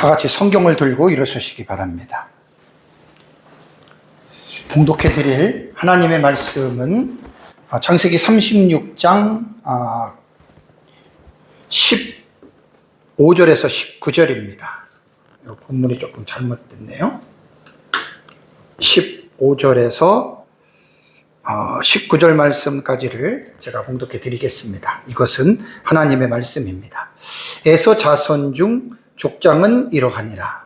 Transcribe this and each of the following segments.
다 같이 성경을 들고 일어서시기 바랍니다. 봉독해 드릴 하나님의 말씀은 창세기 36장 15절에서 19절입니다. 본문이 조금 잘못됐네요. 15절에서 19절 말씀까지를 제가 봉독해 드리겠습니다. 이것은 하나님의 말씀입니다. 에서 자손 중 족장은 이러하니라.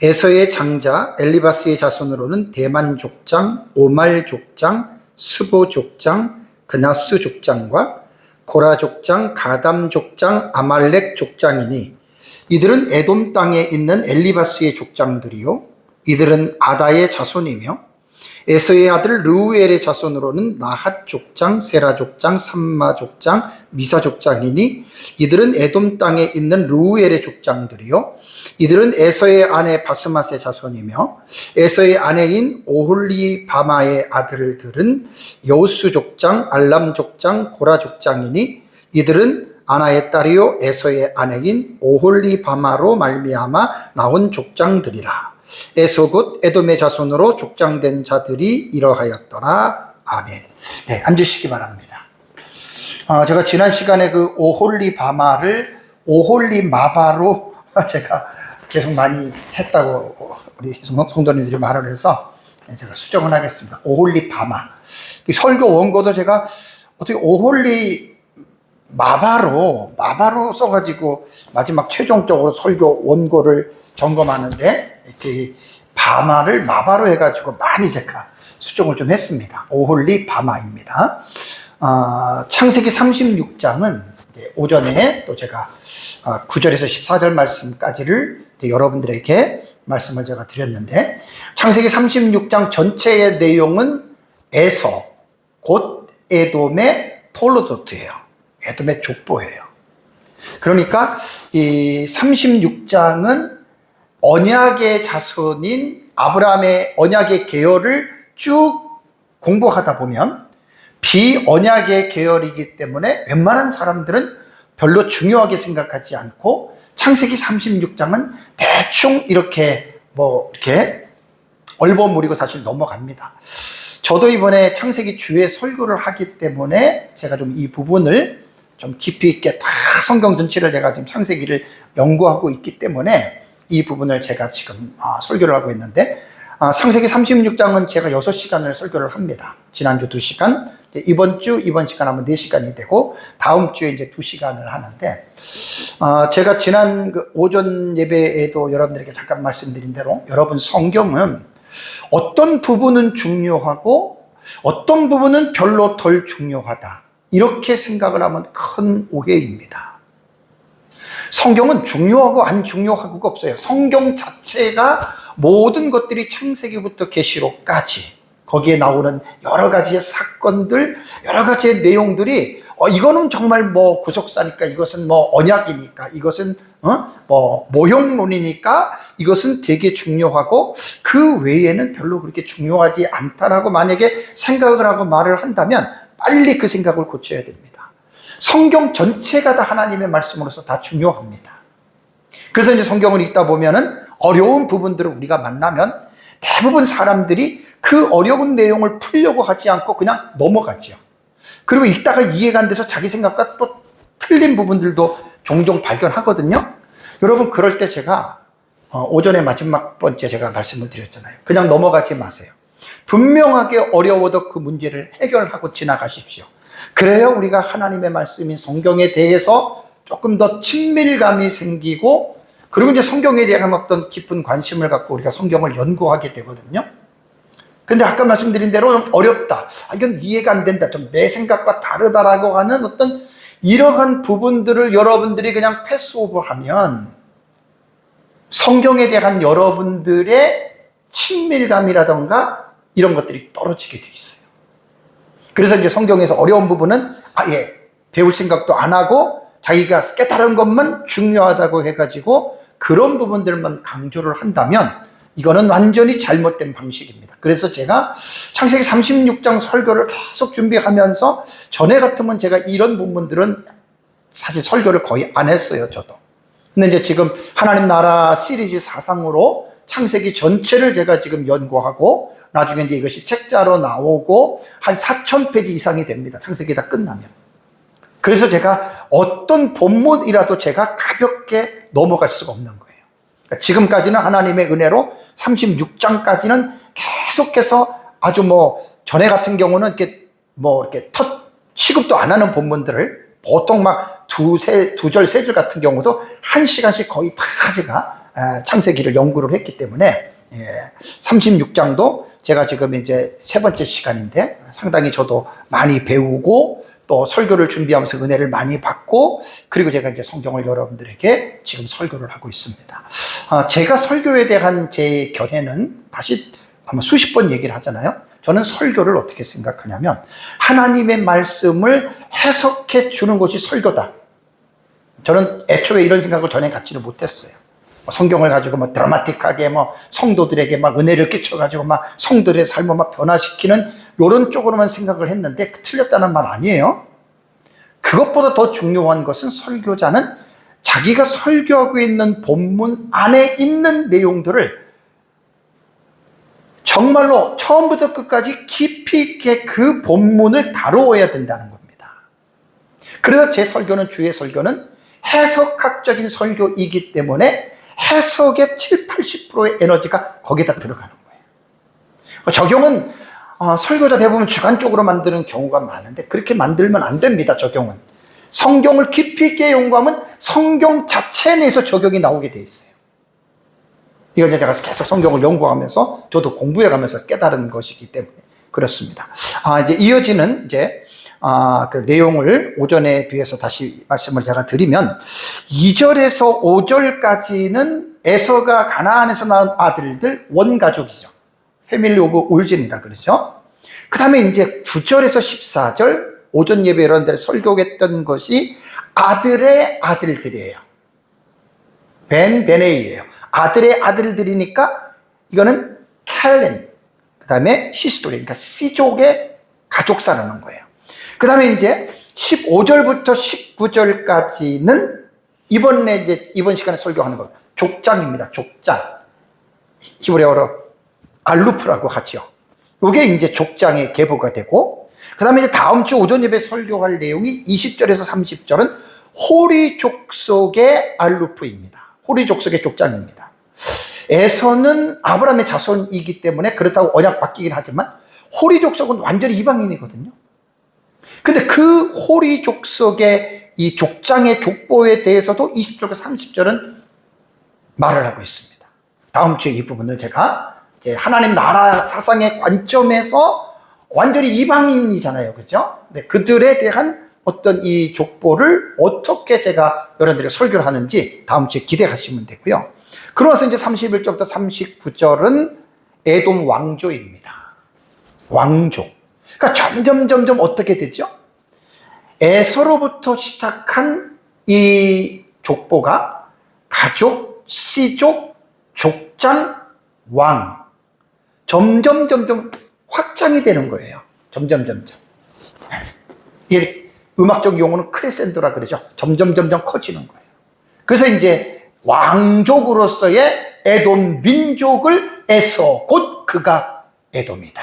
에서의 장자 엘리바스의 자손으로는 대만 족장, 오말 족장, 스보 족장, 그나스 족장과 고라 족장, 가담 족장, 아말렉 족장이니 이들은 에돔 땅에 있는 엘리바스의 족장들이요 이들은 아다의 자손이며 에서의 아들 르우엘의 자손으로는 나핫 족장, 세라 족장, 삼마 족장, 미사 족장이니 이들은 에돔 땅에 있는 르우엘의 족장들이요 이들은 에서의 아내 바스맛의 자손이며 에서의 아내인 오홀리 바마의 아들들은 여우스 족장, 알람 족장, 고라 족장이니 이들은 아나의 딸이요 에서의 아내인 오홀리 바마로 말미암아 나온 족장들이라. 에서 곧 에돔의 자손으로 족장된 자들이 이러하였더라. 아멘. 네, 앉으시기 바랍니다. 제가 지난 시간에 그 오홀리 바마를 오홀리 마바로 제가 계속 많이 했다고 우리 성도님들이 말을 해서 제가 수정을 하겠습니다. 오홀리 바마. 설교 원고도 제가 어떻게 오홀리 마바로 써가지고 마지막 최종적으로 설교 원고를 점검하는데 이렇게 바마를 마바로 해가지고 많이 제가 수정을 좀 했습니다. 오홀리 바마입니다. 창세기 36장은 오전에 또 제가 9절에서 14절 말씀까지를 여러분들에게 말씀을 제가 드렸는데 창세기 36장 전체의 내용은 에서 곧 에돔의 톨로도트예요. 에돔의 족보예요. 그러니까 이 36장은 언약의 자손인 아브라함의 언약의 계열을 쭉 공부하다 보면 비언약의 계열이기 때문에 웬만한 사람들은 별로 중요하게 생각하지 않고 창세기 36장은 대충 이렇게 이렇게 얼버무리고 사실 넘어갑니다. 저도 이번에 창세기 주에 설교를 하기 때문에 제가 좀 이 부분을 좀 깊이 있게 다 성경 전체를 제가 지금 창세기를 연구하고 있기 때문에 이 부분을 제가 지금 설교를 하고 있는데 창세기 36장은 제가 6시간을 설교를 합니다. 지난주 2시간, 이번 시간 하면 4시간이 되고 다음 주에 이제 2시간을 하는데 제가 지난 그 오전 예배에도 여러분들에게 잠깐 말씀드린 대로 여러분 성경은 어떤 부분은 중요하고 어떤 부분은 별로 덜 중요하다 이렇게 생각을 하면 큰 오해입니다. 성경은 중요하고 안 중요하고가 없어요. 성경 자체가 모든 것들이 창세기부터 계시록까지 거기에 나오는 여러 가지의 사건들, 여러 가지의 내용들이 이거는 정말 구속사니까 이것은 언약이니까 이것은 모형론이니까 이것은 되게 중요하고 그 외에는 별로 그렇게 중요하지 않다라고 만약에 생각을 하고 말을 한다면 빨리 그 생각을 고쳐야 됩니다. 성경 전체가 다 하나님의 말씀으로서 다 중요합니다. 그래서 이제 성경을 읽다 보면은 어려운 부분들을 우리가 만나면 대부분 사람들이 그 어려운 내용을 풀려고 하지 않고 그냥 넘어가죠. 그리고 읽다가 이해가 안 돼서 자기 생각과 또 틀린 부분들도 종종 발견하거든요. 여러분 그럴 때 제가 오전에 마지막 번째 제가 말씀을 드렸잖아요. 그냥 넘어가지 마세요. 분명하게 어려워도 그 문제를 해결하고 지나가십시오. 그래야 우리가 하나님의 말씀인 성경에 대해서 조금 더 친밀감이 생기고 그리고 이제 성경에 대한 어떤 깊은 관심을 갖고 우리가 성경을 연구하게 되거든요. 근데 아까 말씀드린 대로 좀 어렵다. 이건 이해가 안 된다. 좀 내 생각과 다르다라고 하는 어떤 이러한 부분들을 여러분들이 그냥 패스오버하면 성경에 대한 여러분들의 친밀감이라던가 이런 것들이 떨어지게 돼 있어요. 그래서 이제 성경에서 어려운 부분은 아예 배울 생각도 안 하고 자기가 깨달은 것만 중요하다고 해가지고 그런 부분들만 강조를 한다면 이거는 완전히 잘못된 방식입니다. 그래서 제가 창세기 36장 설교를 계속 준비하면서 전에 같으면 제가 이런 부분들은 사실 설교를 거의 안 했어요, 저도. 근데 이제 지금 하나님 나라 시리즈 사상으로 창세기 전체를 제가 지금 연구하고 나중에 이제 이것이 책자로 나오고 한 4,000페이지 이상이 됩니다. 창세기 다 끝나면. 그래서 제가 어떤 본문이라도 제가 가볍게 넘어갈 수가 없는 거예요. 그러니까 지금까지는 하나님의 은혜로 36장까지는 계속해서 아주 전에 같은 경우는 이렇게 취급도 안 하는 본문들을 보통 막 두 절, 세 줄 같은 경우도 1시간씩 거의 다 제가 창세기를 연구를 했기 때문에 36장도 제가 지금 이제 세 번째 시간인데 상당히 저도 많이 배우고 또 설교를 준비하면서 은혜를 많이 받고 그리고 제가 이제 성경을 여러분들에게 지금 설교를 하고 있습니다. 제가 설교에 대한 제 견해는 다시 아마 수십 번 얘기를 하잖아요. 저는 설교를 어떻게 생각하냐면 하나님의 말씀을 해석해 주는 것이 설교다. 저는 애초에 이런 생각을 전에 갖지를 못했어요. 성경을 가지고 드라마틱하게 성도들에게 은혜를 끼쳐가지고 성도들의 삶을 변화시키는 이런 쪽으로만 생각을 했는데 틀렸다는 말 아니에요. 그것보다 더 중요한 것은 설교자는 자기가 설교하고 있는 본문 안에 있는 내용들을 정말로 처음부터 끝까지 깊이 있게 그 본문을 다루어야 된다는 겁니다. 그래서 제 설교는, 주의 설교는 해석학적인 설교이기 때문에 해석의 7, 80%의 에너지가 거기다 들어가는 거예요. 적용은 설교자 대부분 주관적으로 만드는 경우가 많은데 그렇게 만들면 안 됩니다. 적용은 성경을 깊이 있게 연구하면 성경 자체 내에서 적용이 나오게 돼 있어요. 이걸 제가 계속 성경을 연구하면서 저도 공부해가면서 깨달은 것이기 때문에 그렇습니다. 이제 이어지는 그 내용을 오전에 비해서 다시 말씀을 제가 드리면 2절에서 5절까지는 에서가 가나안에서 낳은 아들들 원가족이죠. 패밀리 오브 올진이라 그러죠. 그 다음에 이제 9절에서 14절 오전 예배 이런 데를 설교했던 것이 아들의 아들들이에요. 베네이예요. 아들의 아들들이니까 이거는 캘렌, 그 다음에 시스토리, 그러니까 시족의 가족사라는 거예요. 그 다음에 이제 15절부터 19절까지는 이번 시간에 설교하는 거 족장입니다. 족장. 히브리어로 알루프라고 하죠. 이게 이제 족장의 계보가 되고, 그 다음에 이제 다음 주 오전 예배 설교할 내용이 20절에서 30절은 호리 족속의 알루프입니다. 호리 족속의 족장입니다. 에서는 아브라함의 자손이기 때문에 그렇다고 언약 바뀌긴 하지만 호리 족속은 완전히 이방인이거든요. 근데 그 호리 족속의 이 족장의 족보에 대해서도 20절과 30절은 말을 하고 있습니다. 다음 주에 이 부분을 제가 이제 하나님 나라 사상의 관점에서 완전히 이방인이잖아요. 그죠? 네, 그들에 대한 어떤 이 족보를 어떻게 제가 여러분들에게 설교를 하는지 다음 주에 기대하시면 되고요. 그러면서 이제 31절부터 39절은 에돔 왕조입니다. 왕조. 그러니까 점점 어떻게 되죠? 에서로부터 시작한 이 족보가 가족, 씨족, 족장, 왕. 점점 확장이 되는 거예요. 점점. 이게 음악적 용어는 크레센도라 그러죠. 점점 커지는 거예요. 그래서 이제 왕족으로서의 에돔 민족을 에서 곧 그가 에돔이다.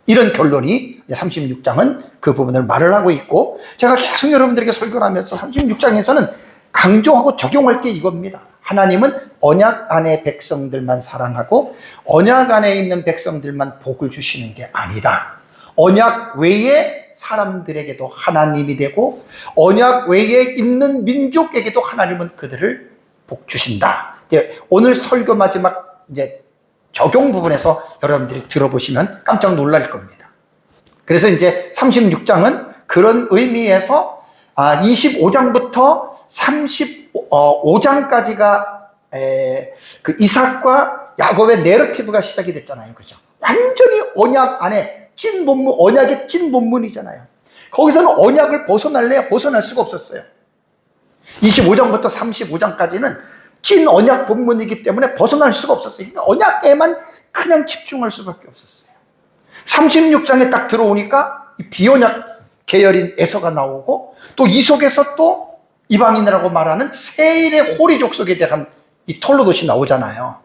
이런 결론이 36장은 그 부분을 말을 하고 있고, 제가 계속 여러분들에게 설교를 하면서 36장에서는 강조하고 적용할 게 이겁니다. 하나님은 언약 안의 백성들만 사랑하고 언약 안에 있는 백성들만 복을 주시는 게 아니다. 언약 외에 사람들에게도 하나님이 되고 언약 외에 있는 민족에게도 하나님은 그들을 복 주신다. 이제 오늘 설교 마지막 이제 적용 부분에서 여러분들이 들어보시면 깜짝 놀랄 겁니다. 그래서 이제 36장은 그런 의미에서 25장부터 35장까지가 그 이삭과 야곱의 내러티브가 시작이 됐잖아요. 그죠? 완전히 언약 안에 찐 본문, 언약의 찐 본문이잖아요. 거기서는 언약을 벗어날래야 벗어날 수가 없었어요. 25장부터 35장까지는 찐 언약 본문이기 때문에 벗어날 수가 없었어요. 그러니까 언약에만 그냥 집중할 수밖에 없었어요. 36장에 딱 들어오니까 비언약 계열인 에서가 나오고 또 이 속에서 또 이방인이라고 말하는 세일의 호리 족속에 대한 이 톨로도시 나오잖아요.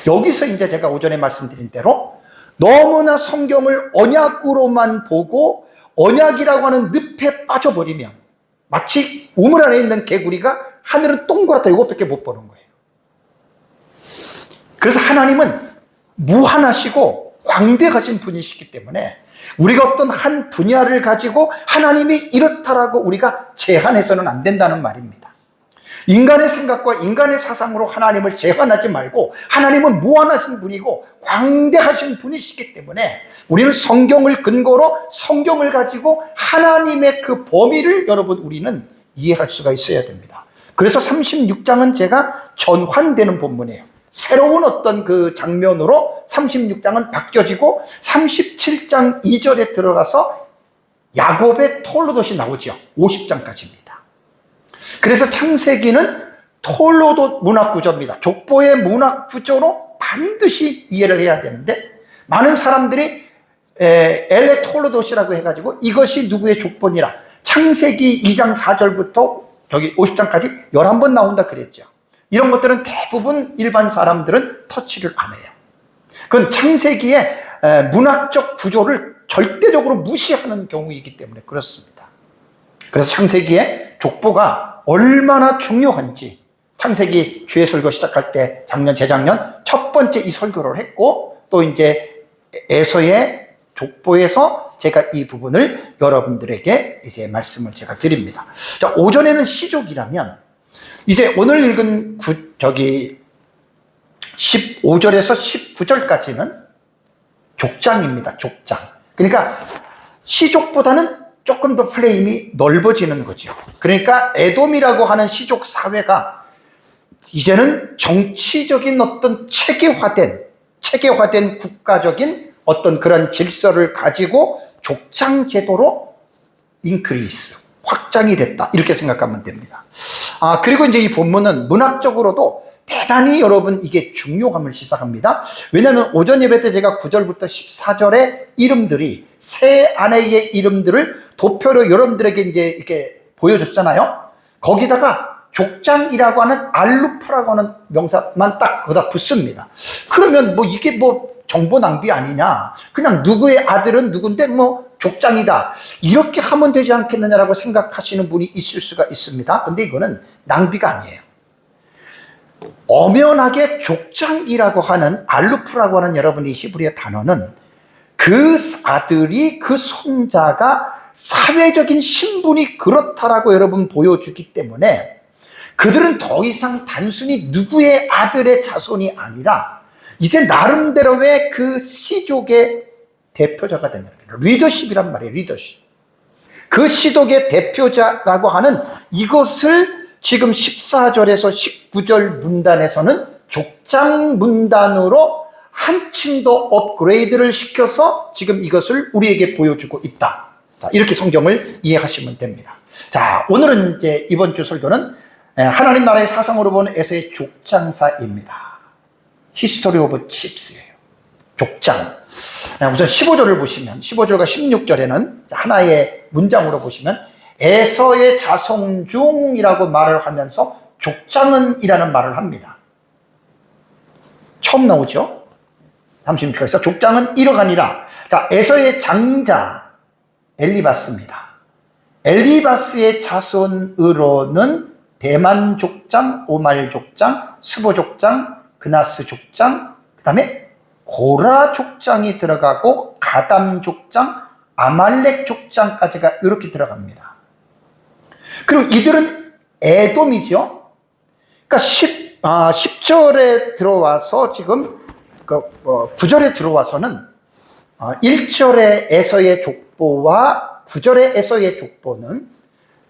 여기서 이제 제가 오전에 말씀드린 대로 너무나 성경을 언약으로만 보고 언약이라고 하는 늪에 빠져버리면 마치 우물 안에 있는 개구리가 하늘은 동그랗다 이것밖에 못 보는 거예요. 그래서 하나님은 무한하시고 광대하신 분이시기 때문에 우리가 어떤 한 분야를 가지고 하나님이 이렇다라고 우리가 제한해서는 안 된다는 말입니다. 인간의 생각과 인간의 사상으로 하나님을 제한하지 말고 하나님은 무한하신 분이고 광대하신 분이시기 때문에 우리는 성경을 근거로 성경을 가지고 하나님의 그 범위를 여러분 우리는 이해할 수가 있어야 됩니다. 그래서 36장은 제가 전환되는 본문이에요. 새로운 어떤 그 장면으로 36장은 바뀌어지고 37장 2절에 들어가서 야곱의 톨로도시 나오죠. 50장까지입니다. 그래서 창세기는 톨로도 문학 구조입니다. 족보의 문학 구조로 반드시 이해를 해야 되는데 많은 사람들이 엘레 톨로도시라고 해가지고 이것이 누구의 족보니라 창세기 2장 4절부터 여기 50장까지 11번 나온다 그랬죠. 이런 것들은 대부분 일반 사람들은 터치를 안 해요. 그건 창세기의 문학적 구조를 절대적으로 무시하는 경우이기 때문에 그렇습니다. 그래서 창세기의 족보가 얼마나 중요한지 창세기 주의 설교 시작할 때 작년 재작년 첫 번째 이 설교를 했고 또 이제 에서의 족보에서 제가 이 부분을 여러분들에게 이제 말씀을 제가 드립니다. 자, 오전에는 시족이라면 이제 오늘 읽은 15절에서 19절까지는 족장입니다. 족장. 그러니까 시족보다는 조금 더 프레임이 넓어지는 거죠. 그러니까 에돔이라고 하는 시족 사회가 이제는 정치적인 어떤 체계화된 국가적인 어떤 그런 질서를 가지고 족장 제도로 확장이 됐다. 이렇게 생각하면 됩니다. 그리고 이제 이 본문은 문학적으로도 대단히 여러분 이게 중요함을 시사합니다. 왜냐하면 오전 예배 때 제가 9절부터 14절의 이름들이 세 아내의 이름들을 도표로 여러분들에게 이제 이렇게 보여줬잖아요. 거기다가 족장이라고 하는 알루프라고 하는 명사만 딱 거기다 붙습니다. 그러면 뭐 이게 뭐 정보 낭비 아니냐? 그냥 누구의 아들은 누군데 뭐 족장이다. 이렇게 하면 되지 않겠느냐라고 생각하시는 분이 있을 수가 있습니다. 근데 이거는 낭비가 아니에요. 엄연하게 족장이라고 하는 알루프라고 하는 여러분의 히브리어 단어는 그 아들이 그 손자가 사회적인 신분이 그렇다라고 여러분 보여주기 때문에 그들은 더 이상 단순히 누구의 아들의 자손이 아니라 이제 나름대로의 그 시족의 대표자가 되는 거예요. 리더십이란 말이에요. 리더십. 그 시족의 대표자라고 하는 이것을 지금 14절에서 19절 문단에서는 족장 문단으로 한층 더 업그레이드를 시켜서 지금 이것을 우리에게 보여주고 있다. 이렇게 성경을 이해하시면 됩니다. 자, 오늘은 이제 이번 주 설교는 하나님 나라의 사상으로 보는 에서의 족장사입니다. 히스토리 오브 칩스예요. 족장. 우선 15절을 보시면 15절과 16절에는 하나의 문장으로 보시면 에서의 자손 중이라고 말을 하면서 족장은 이라는 말을 합니다. 처음 나오죠. 36절에서 족장은 이러가니라. 그러니까 에서의 장자 엘리바스입니다. 엘리바스의 자손으로는 대만 족장, 오말 족장, 스보 족장, 그나스 족장, 그 다음에 고라 족장이 들어가고 가담 족장, 아말렉 족장까지가 이렇게 들어갑니다. 그리고 이들은 에돔이죠. 그러니까 10절에 들어와서 지금 9절에 들어와서는 1절의 에서의 족보와 9절의 에서의 족보는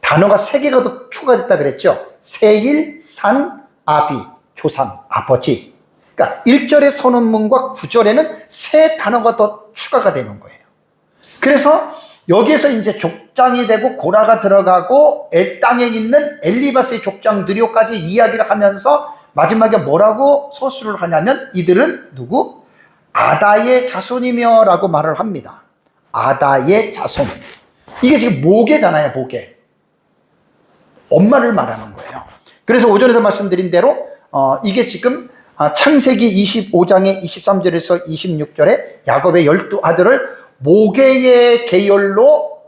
단어가 3개가 더 추가됐다 그랬죠. 세일, 산, 아비, 조상, 아버지. 그러니까 1절의 선언문과 9절에는 세 단어가 더 추가가 되는 거예요. 그래서 여기에서 이제 족장이 되고 고라가 들어가고 땅에 있는 엘리바스의 족장 느료까지 이야기를 하면서 마지막에 뭐라고 서술을 하냐면 이들은 누구? 아다의 자손이며 라고 말을 합니다. 아다의 자손. 이게 지금 모계잖아요, 모계. 엄마를 말하는 거예요. 그래서 오전에도 말씀드린 대로 이게 지금 창세기 25장의 23절에서 26절에 야곱의 12아들을 모계의 계열로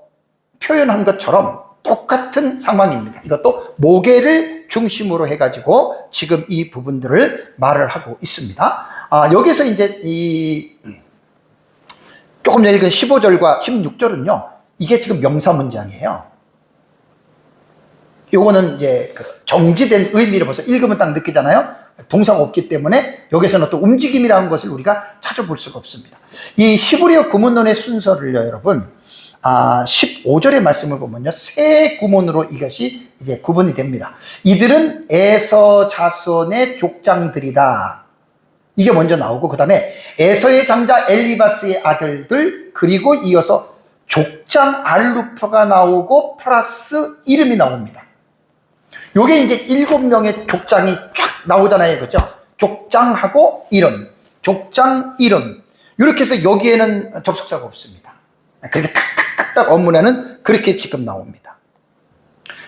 표현한 것처럼 똑같은 상황입니다. 이것도 모계를 중심으로 해가지고 지금 이 부분들을 말을 하고 있습니다. 여기서 이제 조금 전에 그 15절과 16절은요, 이게 지금 명사 문장이에요. 요거는 이제 정지된 의미를 벌써 읽으면 딱 느끼잖아요. 동사가 없기 때문에 여기서는 또 움직임이라는 것을 우리가 찾아볼 수가 없습니다. 이 히브리어 구문론의 순서를요, 여러분, 15절의 말씀을 보면요, 세 구문으로 이것이 이제 구분이 됩니다. 이들은 에서 자손의 족장들이다. 이게 먼저 나오고, 그 다음에 에서의 장자 엘리바스의 아들들, 그리고 이어서 족장 알루프가 나오고 플러스 이름이 나옵니다. 요게 이제 7명의 족장이 쫙 나오잖아요. 그죠? 족장하고 이름, 족장 이름. 이렇게 해서 여기에는 접속사가 없습니다. 그렇게 탁탁탁탁 원문에는 그렇게 지금 나옵니다.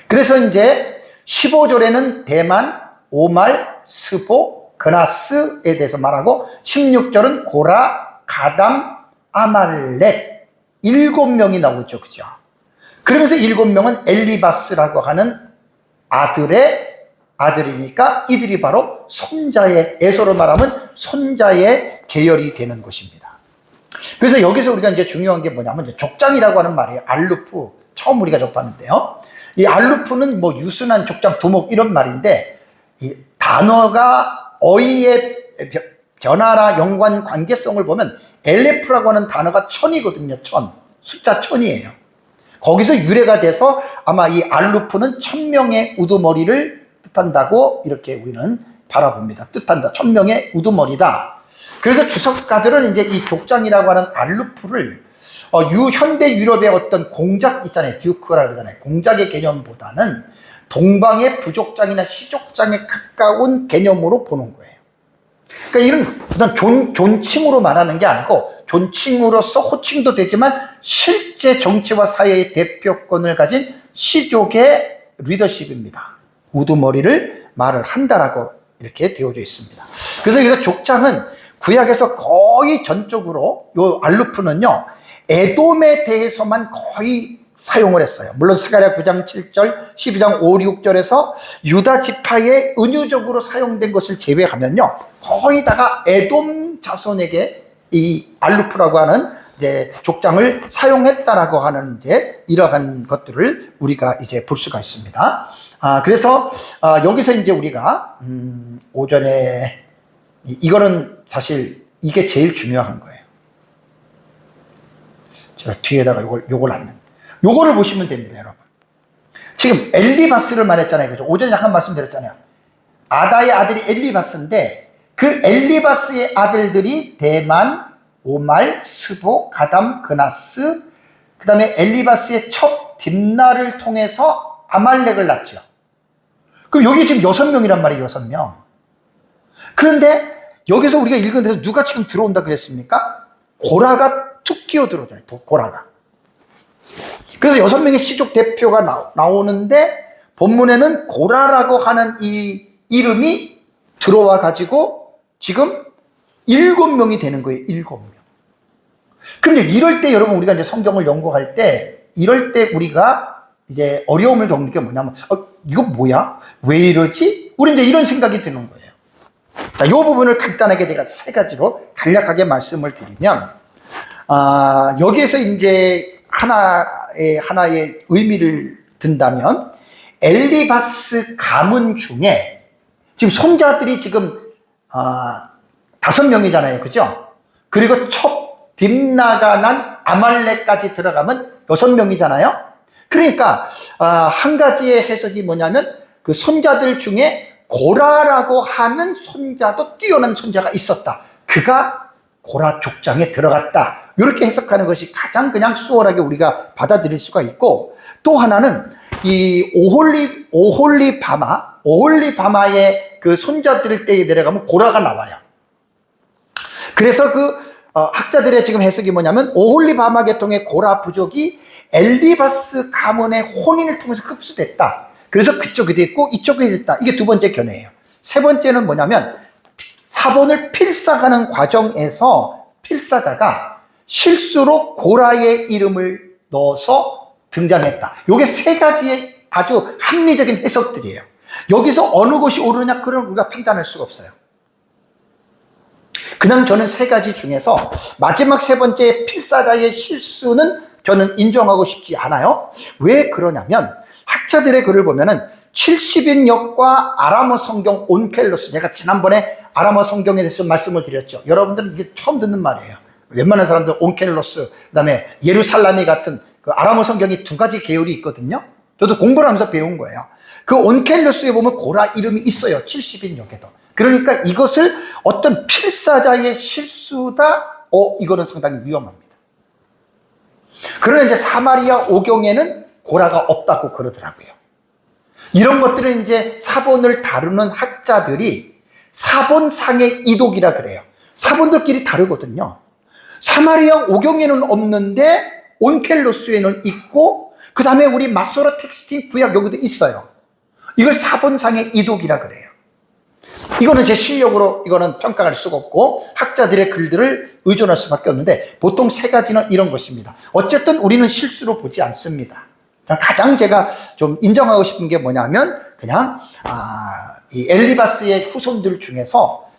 그래서 이제 15절에는 대만, 오말, 스보, 그나스에 대해서 말하고 16절은 고라, 가담, 아말렉 7명이 나오죠. 그죠? 그러면서 7명은 엘리바스라고 하는 아들의 아들이니까 이들이 바로 손자의, 에서로 말하면 손자의 계열이 되는 것입니다. 그래서 여기서 우리가 이제 중요한 게 뭐냐면 이제 족장이라고 하는 말이에요. 알루프. 처음 우리가 접하는데요. 이 알루프는 뭐 유순한 족장, 두목 이런 말인데 이 단어가 어휘의 변화나 연관 관계성을 보면 엘레프라고 하는 단어가 천이거든요. 천. 숫자 천이에요. 거기서 유래가 돼서 아마 이 알루프는 1000명의 우두머리를 뜻한다고 이렇게 우리는 바라봅니다. 뜻한다. 1000명의 우두머리다. 그래서 주석가들은 이제 이 족장이라고 하는 알루프를 현대 유럽의 어떤 공작 있잖아요. 듀크라 그러잖아요. 공작의 개념보다는 동방의 부족장이나 시족장에 가까운 개념으로 보는 거예요. 그러니까 이런 어떤 존칭으로 말하는 게 아니고 존칭으로서 호칭도 되지만 실제 정치와 사회의 대표권을 가진 시족의 리더십입니다. 우두머리를 말을 한다라고 이렇게 되어져 있습니다. 그래서 여기서 족장은 구약에서 거의 전적으로 요 알루프는요, 에돔에 대해서만 거의 사용을 했어요. 물론 스가랴 9장 7절, 12장 5, 6절에서 유다 지파에 은유적으로 사용된 것을 제외하면요, 거의 다가 에돔 자손에게 이 알루프라고 하는 이제 족장을 사용했다라고 하는 이제 이러한 것들을 우리가 이제 볼 수가 있습니다. 그래서 여기서 이제 우리가 오전에 이거는 사실 이게 제일 중요한 거예요. 제가 뒤에다가 요걸 놨는. 요거를 보시면 됩니다, 여러분. 지금 엘리바스를 말했잖아요. 그죠? 오전에 잠깐 말씀드렸잖아요. 아다의 아들이 엘리바스인데 그 엘리바스의 아들들이 대만, 오말, 스보, 가담, 그나스, 그 다음에 엘리바스의 첩, 딥나를 통해서 아말렉을 낳죠. 그럼 여기 지금 6명이란 말이에요. 6명. 그런데 여기서 우리가 읽은 데서 누가 지금 들어온다 그랬습니까? 고라가 툭 끼어 들어오잖아요. 고라가. 그래서 6명의 시족 대표가 나오는데 본문에는 고라라고 하는 이 이름이 들어와 가지고 지금 7명이 되는 거예요. 7명. 근데 이럴 때 여러분 우리가 이제 성경을 연구할 때 이럴 때 우리가 이제 어려움을 겪는 게 뭐냐면 이거 뭐야? 왜 이러지? 우리 이제 이런 생각이 드는 거예요. 자, 이 부분을 간단하게 제가 3가지로 간략하게 말씀을 드리면 여기에서 이제 하나의 의미를 든다면 엘리바스 가문 중에 지금 손자들이 지금 5명이잖아요. 그죠? 그리고 첩, 딥나가 난 아말렉까지 들어가면 6명이잖아요. 그러니까 한 가지의 해석이 뭐냐면 그 손자들 중에 고라라고 하는 손자도 뛰어난 손자가 있었다. 그가 고라 족장에 들어갔다. 이렇게 해석하는 것이 가장 그냥 수월하게 우리가 받아들일 수가 있고, 또 하나는 이 오홀리바마의 그 손자들 때에 내려가면 고라가 나와요. 그래서 그 학자들의 지금 해석이 뭐냐면 오홀리바마 계통의 고라 부족이 엘리바스 가문의 혼인을 통해서 흡수됐다. 그래서 그쪽이 됐고 이쪽이 됐다. 이게 두 번째 견해예요. 세 번째는 뭐냐면 사본을 필사하는 과정에서 필사자가 실수로 고라의 이름을 넣어서 등장했다. 이게 세 가지의 아주 합리적인 해석들이에요. 여기서 어느 것이 옳으냐 그런 우리가 판단할 수가 없어요. 그냥 저는 세 가지 중에서 마지막 세 번째 필사자의 실수는 저는 인정하고 싶지 않아요. 왜 그러냐면 학자들의 글을 보면은 70인역과 아람어 성경 온켈로스, 제가 지난번에 아람어 성경에 대해서 말씀을 드렸죠. 여러분들은 이게 처음 듣는 말이에요. 웬만한 사람들은 온켈로스, 그다음에 예루살라미 같은 그 아람어 성경이 두 가지 계열이 있거든요. 저도 공부를 하면서 배운 거예요. 그 온켈로스에 보면 고라 이름이 있어요. 70인역에도. 그러니까 이것을 어떤 필사자의 실수다, 이거는 상당히 위험합니다. 그러나 이제 사마리아 오경에는 고라가 없다고 그러더라고요. 이런 것들은 이제 사본을 다루는 학자들이 사본상의 이독이라 그래요. 사본들끼리 다르거든요. 사마리아 오경에는 없는데 온켈로스에는 있고, 그 다음에 우리 마소라 텍스틴 구약 여기도 있어요. 이걸 사본상의 이독이라 그래요. 이거는 제 실력으로 이거는 평가할 수가 없고 학자들의 글들을 의존할 수밖에 없는데, 보통 세 가지는 이런 것입니다. 어쨌든 우리는 실수로 보지 않습니다. 가장 제가 좀 인정하고 싶은 게 뭐냐면 그냥 이 엘리바스의 후손들 중에서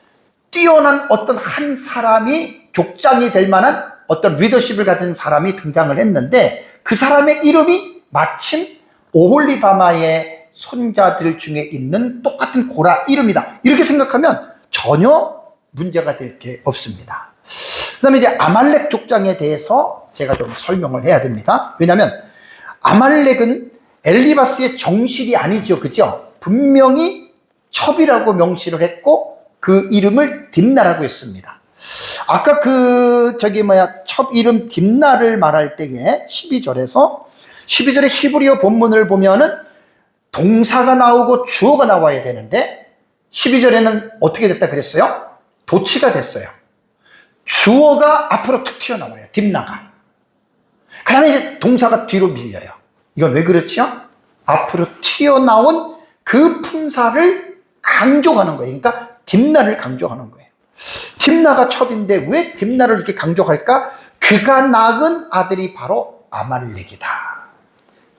뛰어난 어떤 한 사람이 족장이 될 만한 어떤 리더십을 가진 사람이 등장을 했는데, 그 사람의 이름이 마침 오홀리바마의 손자들 중에 있는 똑같은 고라 이름이다. 이렇게 생각하면 전혀 문제가 될 게 없습니다. 그 다음에 이제 아말렉 족장에 대해서 제가 좀 설명을 해야 됩니다. 왜냐하면 아말렉은 엘리바스의 정실이 아니죠. 그죠? 분명히 첩이라고 명시를 했고 그 이름을 딥나라고 했습니다. 아까 첩 이름 딥나를 말할 때에 12절에 히브리어 본문을 보면은 동사가 나오고 주어가 나와야 되는데 12절에는 어떻게 됐다 그랬어요? 도치가 됐어요. 주어가 앞으로 툭 튀어나와요. 딥나가. 그 다음에 이제 동사가 뒤로 밀려요. 이건 왜 그렇죠? 앞으로 튀어나온 그 품사를 강조하는 거예요. 그러니까 딥나를 강조하는 거예요. 딥나가 첩인데 왜 딥나를 이렇게 강조할까? 그가 낳은 아들이 바로 아말렉이다.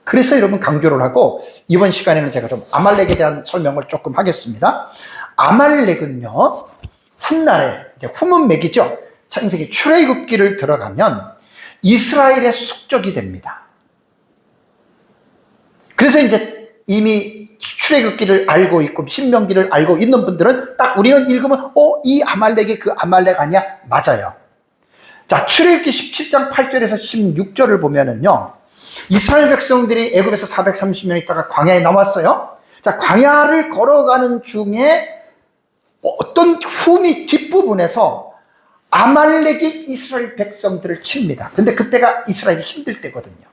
그래서 여러분 강조를 하고, 이번 시간에는 제가 좀 아말렉에 대한 설명을 조금 하겠습니다. 아말렉은요, 훗날에 후문맥이죠. 창세기 출애굽기를 들어가면 이스라엘의 숙적이 됩니다. 그래서 이제 이미 출애굽기를 알고 있고 신명기를 알고 있는 분들은 딱 우리는 읽으면 이 아말렉이 그 아말렉 아니야? 맞아요. 자, 출애굽기 17장 8절에서 16절을 보면은요, 이스라엘 백성들이 애굽에서 430년 있다가 광야에 나왔어요. 자, 광야를 걸어가는 중에 어떤 후미 뒷부분에서 아말렉이 이스라엘 백성들을 칩니다. 근데 그때가 이스라엘이 힘들 때거든요.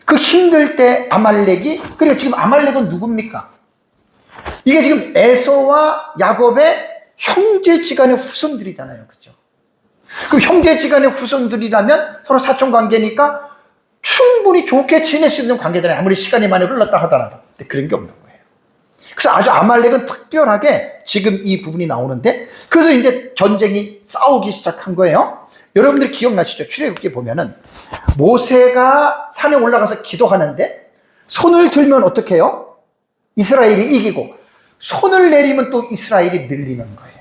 그 힘들 때 아말렉이, 그리고 지금 아말렉은 누굽니까? 이게 지금 에서와 야곱의 형제지간의 후손들이잖아요. 그죠? 그 형제지간의 후손들이라면 서로 사촌관계니까 충분히 좋게 지낼 수 있는 관계잖아요. 아무리 시간이 많이 흘렀다 하더라도. 근데 그런 게 없는 거예요. 그래서 아주 아말렉은 특별하게 지금 이 부분이 나오는데, 그래서 이제 전쟁이 싸우기 시작한 거예요. 여러분들 기억나시죠? 출애굽기 보면은 모세가 산에 올라가서 기도하는데 손을 들면 어떻게 해요? 이스라엘이 이기고, 손을 내리면 또 이스라엘이 밀리는 거예요.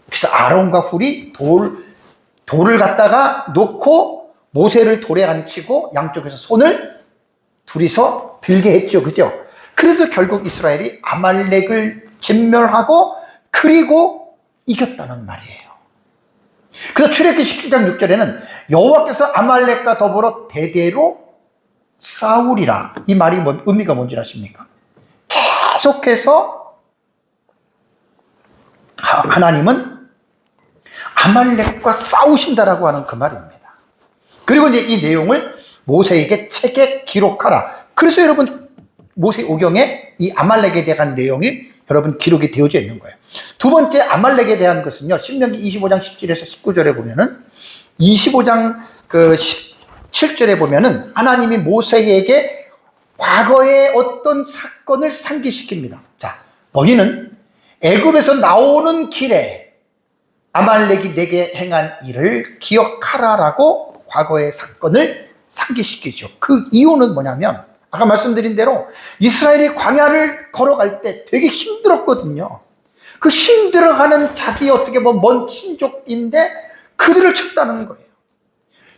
그래서 아론과 훌이 돌을 갖다가 놓고 모세를 돌에 앉히고 양쪽에서 손을 둘이서 들게 했죠. 그죠? 그래서 결국 이스라엘이 아말렉을 진멸하고 그리고 이겼다는 말이에요. 그래서 출애굽기 17장 6절에는 여호와께서 아말렉과 더불어 대대로 싸우리라. 이 말이 의미가 뭔지 아십니까? 계속해서 하나님은 아말렉과 싸우신다라고 하는 그 말입니다. 그리고 이제 이 내용을 모세에게 책에 기록하라. 그래서 여러분 모세 오경에 이 아말렉에 대한 내용이 여러분 기록이 되어져 있는 거예요. 두 번째 아말렉에 대한 것은요, 신명기 25장 17에서 19절에 보면은 25장 17절에 보면은 하나님이 모세에게 과거의 어떤 사건을 상기시킵니다. 자, 너희는 애굽에서 나오는 길에 아말렉이 내게 행한 일을 기억하라라고 과거의 사건을 상기시키죠. 그 이유는 뭐냐면 아까 말씀드린 대로 이스라엘이 광야를 걸어갈 때 되게 힘들었거든요. 그 힘들어하는 자기 어떻게 보면 먼 친족인데 그들을 쳤다는 거예요.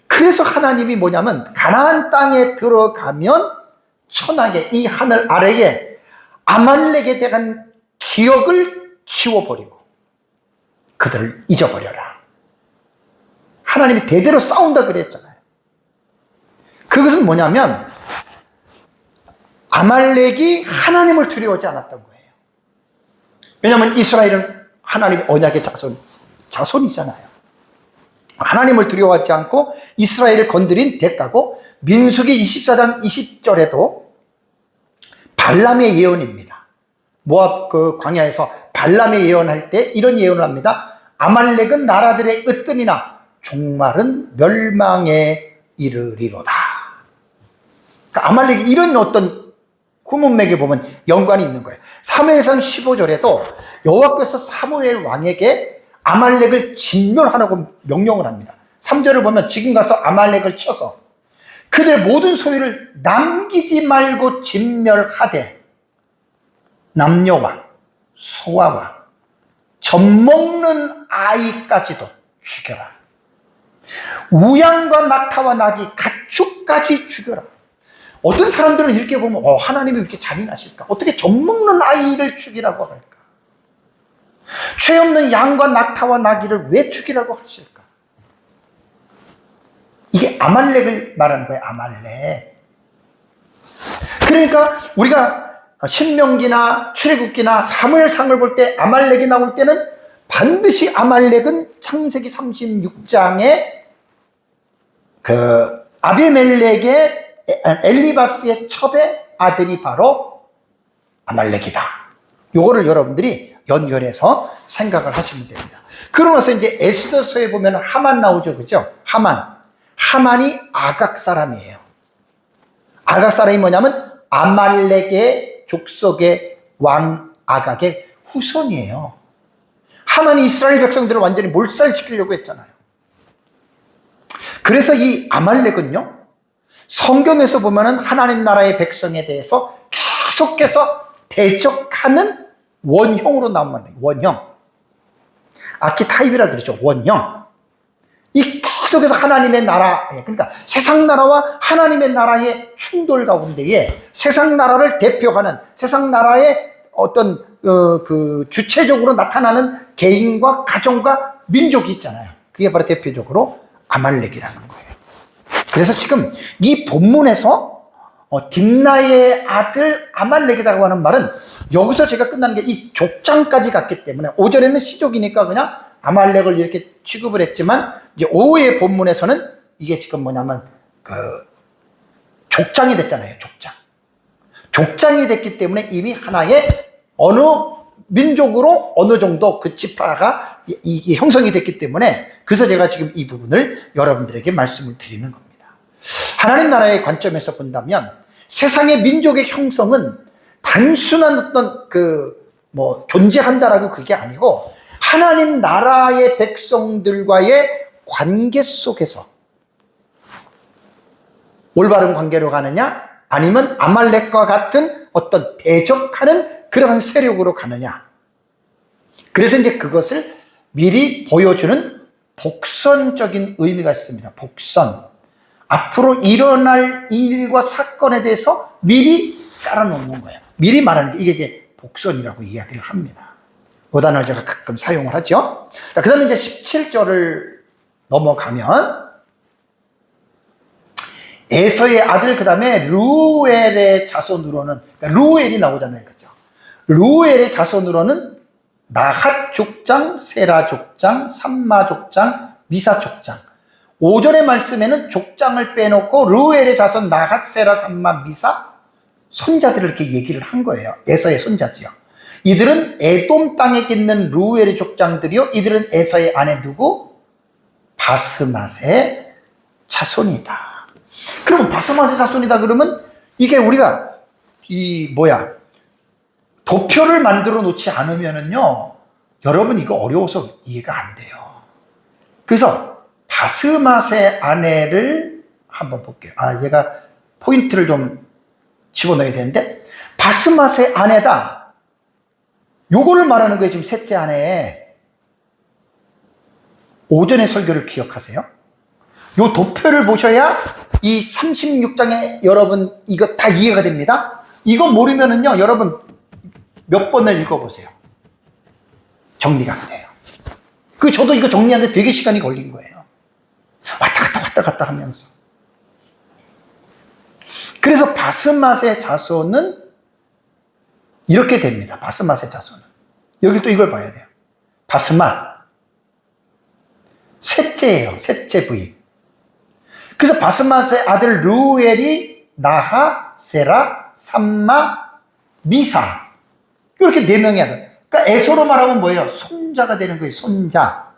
그래서 하나님이 뭐냐면 가나안 땅에 들어가면 천하게 이 하늘 아래에 아말렉에 대한 기억을 지워버리고 그들을 잊어버려라. 하나님이 대대로 싸운다 그랬잖아요. 그것은 뭐냐면 아말렉이 하나님을 두려워하지 않았던 거예요. 왜냐하면 이스라엘은 하나님의 언약의 자손이잖아요. 하나님을 두려워하지 않고 이스라엘을 건드린 대가고 민수기 24장 20절에도 발람의 예언입니다. 모압 그 광야에서 발람의 예언할 때 이런 예언을 합니다. 아말렉은 나라들의 으뜸이나 종말은 멸망에 이르리로다. 그러니까 아말렉이 이런 어떤 후문맥에 보면 연관이 있는 거예요. 사무엘상 15절에도 여호와께서 사무엘 왕에게 아말렉을 진멸하라고 명령을 합니다. 3절을 보면 지금 가서 아말렉을 쳐서 그들 모든 소유를 남기지 말고 진멸하되 남녀와 소아와 젖먹는 아이까지도 죽여라. 우양과 낙타와 나귀 가축까지 죽여라. 어떤 사람들은 이렇게 보면 하나님이 왜 이렇게 잔인하실까? 어떻게 젖먹는 아이를 죽이라고 할까? 죄 없는 양과 낙타와 나귀를 왜 죽이라고 하실까? 이게 아말렉을 말하는 거예요. 아말렉. 그러니까 우리가 신명기나 출애굽기나 사무엘상을 볼 때 아말렉이 나올 때는 반드시 아말렉은 창세기 36장에 그 아비멜렉의 엘리바스의 첩의 아들이 바로 아말렉이다. 요거를 여러분들이 연결해서 생각을 하시면 됩니다. 그러면서 이제 에스더서에 보면 하만 나오죠. 그죠? 하만이 아각 사람이에요. 아각 사람이 뭐냐면 아말렉의 족속의 왕 아각의 후손이에요. 하만이 이스라엘 백성들을 완전히 몰살시키려고 했잖아요. 그래서 이 아말렉은요, 성경에서 보면은 하나님 나라의 백성에 대해서 계속해서 대적하는 원형으로 나옵니다. 원형. 아키타입이라 그러죠. 원형. 이 계속해서 하나님의 나라, 그러니까 세상 나라와 하나님의 나라의 충돌 가운데에 세상 나라를 대표하는 세상 나라의 어떤 그 주체적으로 나타나는 개인과 가정과 민족이 있잖아요. 그게 바로 대표적으로 아말렉이라는 거예요. 그래서 지금 이 본문에서 딥나의 아들 아말렉이라고 하는 말은 여기서 제가 끝나는 게 이 족장까지 갔기 때문에 오전에는 시족이니까 그냥 아말렉을 이렇게 취급을 했지만 이제 오후의 본문에서는 이게 지금 뭐냐면 그 족장이 됐잖아요. 족장이 됐기 때문에 이미 하나의 어느 민족으로 어느 정도 그 지파가 이게 형성이 됐기 때문에 그래서 제가 지금 이 부분을 여러분들에게 말씀을 드리는 겁니다. 하나님 나라의 관점에서 본다면 세상의 민족의 형성은 단순한 어떤 존재한다라고 그게 아니고 하나님 나라의 백성들과의 관계 속에서 올바른 관계로 가느냐 아니면 아말렉과 같은 어떤 대적하는 그러한 세력으로 가느냐. 그래서 이제 그것을 미리 보여주는 복선적인 의미가 있습니다. 복선. 앞으로 일어날 일과 사건에 대해서 미리 깔아놓는 거예요. 미리 말하는 게 이게 복선이라고 이야기를 합니다. 그 단어를 제가 가끔 사용을 하죠. 자, 그 다음에 이제 17절을 넘어가면 에서의 아들 그 다음에 루엘의 자손으로는 그러니까 루엘이 나오잖아요. 그죠? 루엘의 자손으로는 나핫 족장, 세라 족장, 삼마 족장, 미사 족장. 오전의 말씀에는 족장을 빼놓고 루엘의 자손 나핫, 세라, 삼마, 미사 손자들을 이렇게 얘기를 한 거예요. 에서의 손자지요. 이들은 에돔 땅에 있는 루엘의 족장들이요. 이들은 에서의 아내 누구? 바스맛의 자손이다. 그러면 바스맛의 자손이다 그러면 이게 우리가 도표를 만들어 놓지 않으면은요, 여러분 이거 어려워서 이해가 안 돼요. 그래서 바스맛의 아내를 한번 볼게요. 얘가 포인트를 좀 집어넣어야 되는데, 바스맛의 아내다. 요거를 말하는 거예요. 지금 셋째 아내에. 오전의 설교를 기억하세요. 요 도표를 보셔야 이 36장에 여러분 이거 다 이해가 됩니다. 이거 모르면은요, 여러분 몇 번을 읽어보세요. 정리가 안 돼요. 저도 이거 정리하는데 되게 시간이 걸린 거예요. 왔다 갔다 하면서. 그래서 바스맛의 자손은 이렇게 됩니다. 바스맛의 자손은. 여기 또 이걸 봐야 돼요. 바스맛. 셋째예요. 셋째 부인. 그래서 바스맛의 아들 르우엘이 나하, 세라, 삼마, 미사. 이렇게 4명의 아들. 그러니까 에서로 말하면 뭐예요? 손자가 되는 거예요. 손자.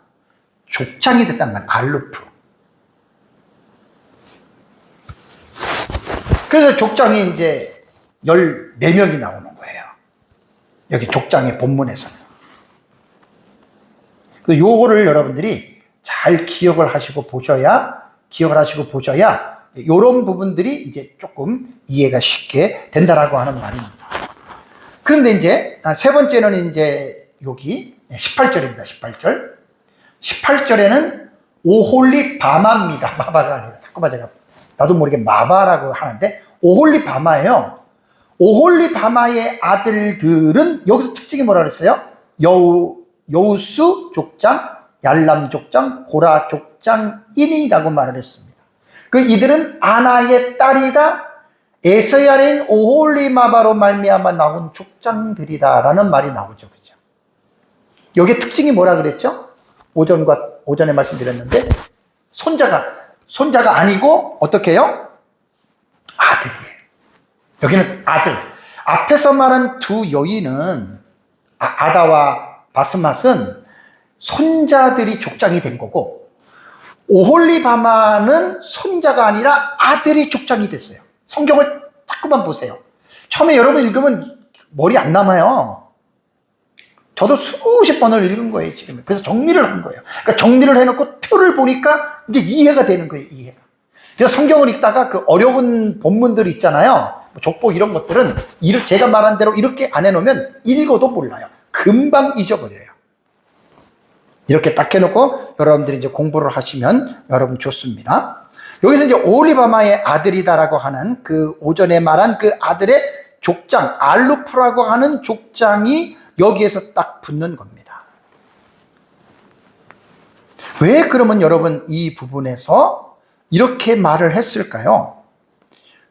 족장이 됐단 말이에요. 알루프. 그래서 족장이 이제 14명이 나오는 거예요. 여기 족장의 본문에서는. 요거를 여러분들이 잘 기억을 하시고 보셔야 이런 부분들이 이제 조금 이해가 쉽게 된다라고 하는 말입니다. 그런데 이제 세 번째는 이제 여기 18절입니다. 18절. 18절에는 오홀리 바마입니다. 마바가 아니라 자꾸만 제가 나도 모르게 마바라고 하는데 오홀리 바마예요. 오홀리 바마의 아들들은 여기서 특징이 뭐라 그랬어요? 여우수 족장, 얄람 족장, 고라 족장인이라고 말을 했습니다. 이들은 아나의 딸이다. 에서의 아내인 오홀리마바로 말미암아 나온 족장들이다라는 말이 나오죠. 그죠? 여기에 특징이 뭐라 그랬죠? 오전에 말씀드렸는데 손자가 아니고 어떻게 해요? 아들이에요. 여기는 아들. 앞에서 말한 두 여인은 아다와 바스맛은 손자들이 족장이 된 거고, 오홀리바마는 손자가 아니라 아들이 족장이 됐어요. 성경을 자꾸만 보세요. 처음에 여러분 읽으면 머리 안 남아요. 저도 수십 번을 읽은 거예요, 지금. 그래서 정리를 한 거예요. 그러니까 정리를 해놓고 표를 보니까 이제 이해가 되는 거예요, 이해가. 그래서 성경을 읽다가 그 어려운 본문들 있잖아요. 족보 이런 것들은 제가 말한 대로 이렇게 안 해놓으면 읽어도 몰라요. 금방 잊어버려요. 이렇게 딱 해놓고 여러분들이 이제 공부를 하시면 여러분 좋습니다. 여기서 이제 오홀리바마의 아들이다라고 하는 그 오전에 말한 그 아들의 족장, 알루프라고 하는 족장이 여기에서 딱 붙는 겁니다. 왜 그러면 여러분 이 부분에서 이렇게 말을 했을까요?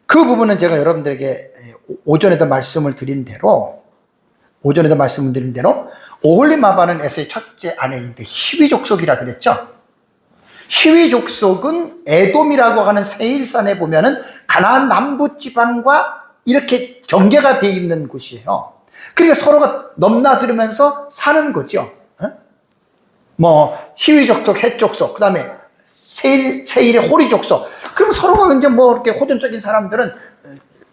그 부분은 제가 여러분들에게 오전에도 말씀을 드린 대로 오홀리마바는 에서의 첫째 아내인데 시위족속이라 그랬죠. 시위족속은 에돔이라고 하는 세일산에 보면은 가나안 남부 지방과 이렇게 경계가 되어 있는 곳이에요. 그러니까 서로가 넘나들으면서 사는 거죠. 시위족속, 헷족속, 그 다음에 세일의 호리족속. 그럼 서로가 이제 이렇게 호전적인 사람들은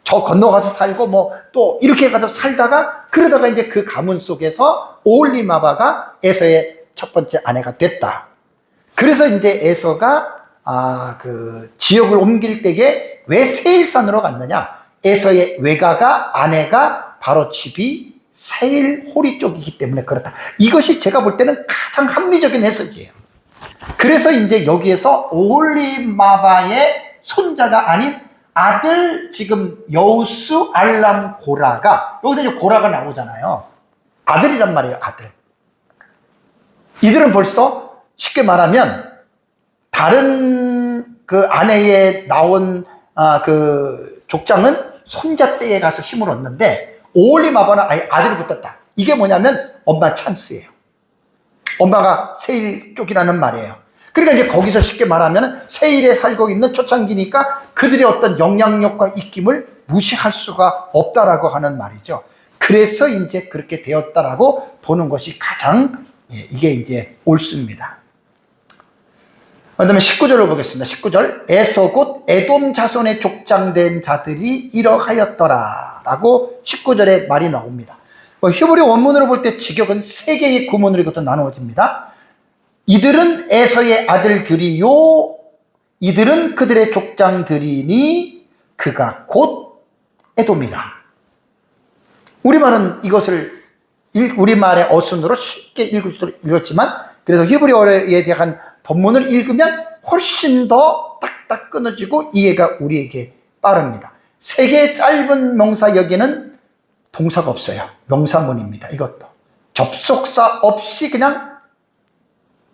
저 건너가서 살고 또 이렇게 가서 살다가 그러다가 이제 그 가문 속에서 오홀리마바가 에서의 첫 번째 아내가 됐다. 그래서 이제 에서가 그 지역을 옮길 때에 왜 세일산으로 갔느냐? 에서의 아내가 바로 집이 세일 호리 쪽이기 때문에 그렇다. 이것이 제가 볼 때는 가장 합리적인 해석이에요. 그래서 이제 여기에서 오홀리마바의 손자가 아닌 아들 지금 여우수 알람 고라가 여기서 이제 고라가 나오잖아요. 아들이란 말이에요. 아들. 이들은 벌써 쉽게 말하면 다른 그 아내에 나온 그 족장은 손자 떼에 가서 힘을 얻는데 오홀리마바는 아예 아들을 붙었다. 이게 뭐냐면 엄마 찬스예요. 엄마가 세일 쪽이라는 말이에요. 그러니까 이제 거기서 쉽게 말하면 세일에 살고 있는 초창기니까 그들의 어떤 영향력과 입김을 무시할 수가 없다라고 하는 말이죠. 그래서 이제 그렇게 되었다라고 보는 것이 가장 이게 이제 옳습니다. 그 다음에 19절을 보겠습니다. 19절. 에서 곧 에돔 자손의 족장된 자들이 이러하였더라 라고 19절에 말이 나옵니다. 히브리 원문으로 볼 때 직역은 세 개의 구문으로 이것도 나누어집니다. 이들은 에서의 아들들이요, 이들은 그들의 족장들이니 그가 곧 에돔이라. 우리말은 이것을 우리말의 어순으로 쉽게 읽을 수도 읽었지만, 그래서 히브리어에 대한 본문을 읽으면 훨씬 더 딱딱 끊어지고 이해가 우리에게 빠릅니다. 세 개의 짧은 명사 여기는 동사가 없어요. 명사문입니다. 이것도 접속사 없이 그냥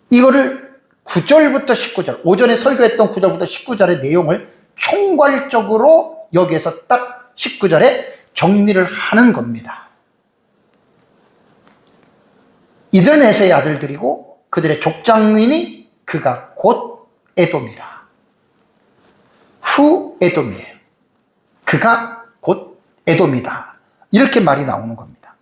이거를 9절부터 19절, 오전에 설교했던 9절부터 19절의 내용을 총괄적으로 여기에서 딱 19절에 정리를 하는 겁니다. 이들은 에서의 아들들이고 그들의 족장이니 그가 곧 에돔이라. 후 에돔이에요. 그가 곧 에돔이다. 이렇게 말이 나오는 겁니다.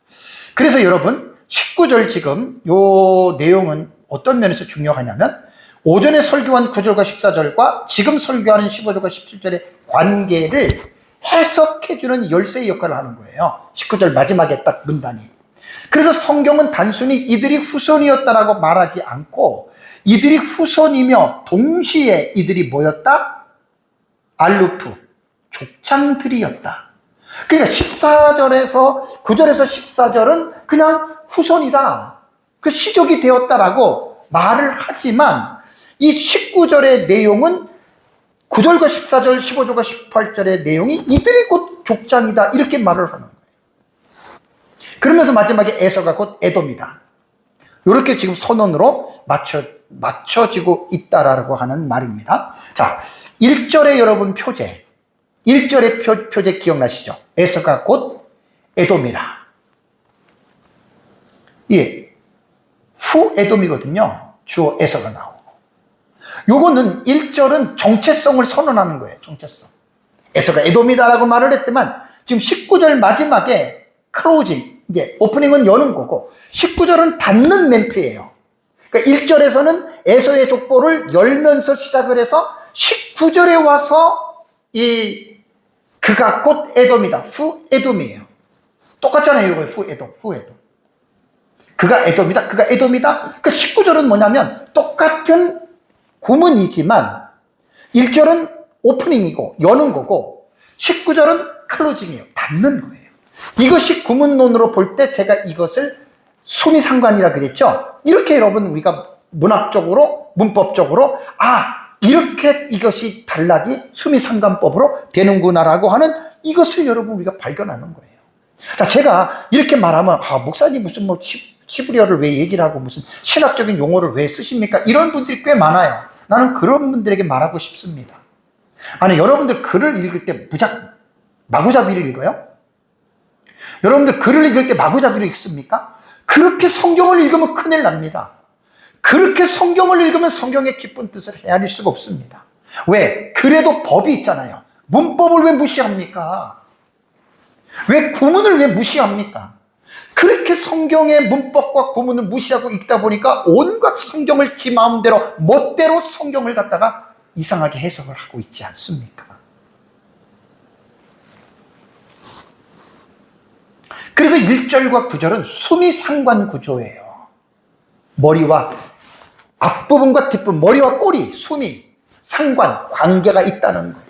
그래서 여러분 19절 지금 요 내용은 어떤 면에서 중요하냐면, 오전에 설교한 9절과 14절과 지금 설교하는 15절과 17절의 관계를 해석해주는 열쇠의 역할을 하는 거예요. 19절 마지막에 딱 문단이. 그래서 성경은 단순히 이들이 후손이었다라고 말하지 않고 이들이 후손이며 동시에 이들이 뭐였다? 알루프, 족장들이었다. 그러니까 14절에서 9절에서 14절은 그냥 후손이다, 그 시족이 되었다라고 말을 하지만 이 19절의 내용은 9절과 14절, 15절과 18절의 내용이 이들이 곧 족장이다 이렇게 말을 하는 거예요. 그러면서 마지막에 에서가 곧 에돔이다. 이렇게 지금 선언으로 맞춰지고 있다라고 하는 말입니다. 자, 1절에 여러분 표제, 1절의 표제 기억나시죠? 에서가 곧 에돔이라. 예, 후 에돔이거든요. 주어 에서가 나오고. 요거는 1절은 정체성을 선언하는 거예요. 정체성. 에서가 에돔이다라고 말을 했지만 지금 19절 마지막에 클로징, 이제 오프닝은 여는 거고 19절은 닫는 멘트예요. 그러니까 1절에서는 에서의 족보를 열면서 시작을 해서 19절에 와서 그가 곧 에돔이다. 후 에돔이에요. 똑같잖아요. 이거 후 에돔. 그가 에돔이다. 그가 에돔이다. 그러니까 19절은 뭐냐면 똑같은 구문이지만 1절은 오프닝이고 여는 거고 19절은 클로징이에요. 닫는 거예요. 이것이 구문론으로 볼 때 제가 이것을 수미상관이라 그랬죠. 이렇게 여러분 우리가 문학적으로 문법적으로 이렇게 이것이 단락이 수미상관법으로 되는구나라고 하는 이것을 여러분 우리가 발견하는 거예요. 자, 제가 이렇게 말하면 목사님 무슨 뭐 히브리어를 왜 얘기를 하고 무슨 신학적인 용어를 왜 쓰십니까? 이런 분들이 꽤 많아요. 나는 그런 분들에게 말하고 싶습니다. 아니, 여러분들 글을 읽을 때 마구잡이를 읽어요? 여러분들 글을 읽을 때 마구잡이로 읽습니까? 그렇게 성경을 읽으면 큰일 납니다. 그렇게 성경을 읽으면 성경의 깊은 뜻을 헤아릴 수가 없습니다. 왜? 그래도 법이 있잖아요. 문법을 왜 무시합니까? 왜 구문을 왜 무시합니까? 그렇게 성경의 문법과 구문을 무시하고 읽다 보니까 온갖 성경을 지 마음대로 멋대로 성경을 갖다가 이상하게 해석을 하고 있지 않습니까? 그래서 1절과 9절은 수미상관 구조예요. 머리와 앞부분과 뒷부분, 머리와 꼬리, 수미, 상관, 관계가 있다는 거예요.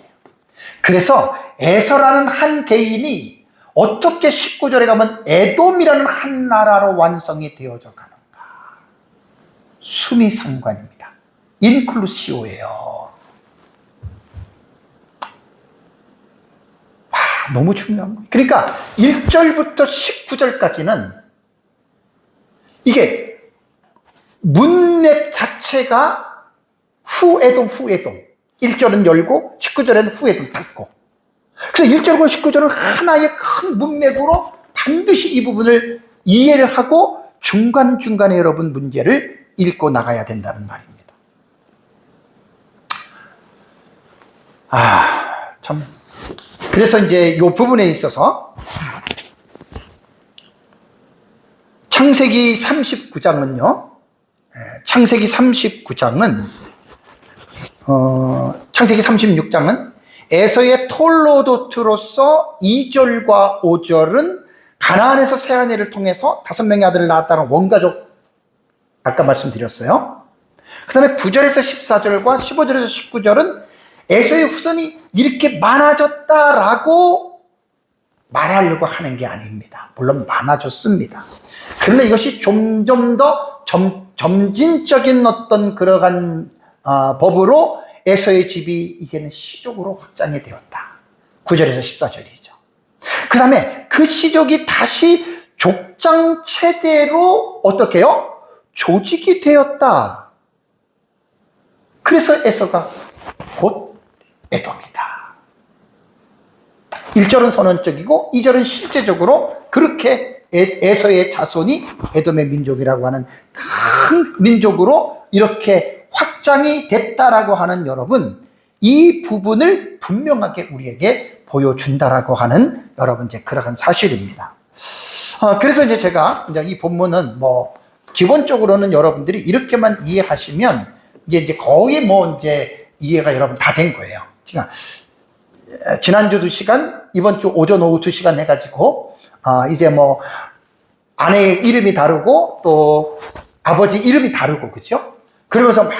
그래서 에서라는 한 개인이 어떻게 19절에 가면 에돔이라는 한 나라로 완성이 되어져 가는가. 수미상관입니다. 인클루시오예요. 너무 중요한 거예요. 그러니까 1절부터 19절까지는 이게 문맥 자체가 후에돔 1절은 열고 19절에는 후에돔 닫고. 그래서 1절과 19절은 하나의 큰 문맥으로 반드시 이 부분을 이해를 하고 중간중간에 여러분 문제를 읽고 나가야 된다는 말입니다. 참. 그래서 이제 이 부분에 있어서 창세기 39장은요, 창세기 39장은 창세기 36장은 에서의 톨로도트로서 2절과 5절은 가나안에서 세 아내를 통해서 5명의 아들을 낳았다는 원가족, 아까 말씀드렸어요. 그 다음에 9절에서 14절과 15절에서 19절은 에서의 후손이 이렇게 많아졌다라고 말하려고 하는 게 아닙니다. 물론 많아졌습니다. 그런데 이것이 점점 더 점진적인 어떤 그러한 법으로 에서의 집이 이제는 시족으로 확장이 되었다. 9절에서 14절이죠. 그 다음에 그 시족이 다시 족장 체제로 어떻게 해요? 조직이 되었다. 그래서 에서가 곧 에돔이다. 1절은 선언적이고 2절은 실제적으로 그렇게 에서의 자손이 에돔의 민족이라고 하는 큰 민족으로 이렇게 확장이 됐다라고 하는, 여러분, 이 부분을 분명하게 우리에게 보여준다라고 하는, 여러분, 이제 그러한 사실입니다. 그래서 이제 제가 이제 이 본문은 기본적으로는 여러분들이 이렇게만 이해하시면 이제 거의 이제 이해가 여러분 다 된 거예요. 그러니까 지난주 2시간, 이번 주 오전 오후 2시간 해가지고 이제 아내의 이름이 다르고 또 아버지 이름이 다르고, 그죠? 그러면서 막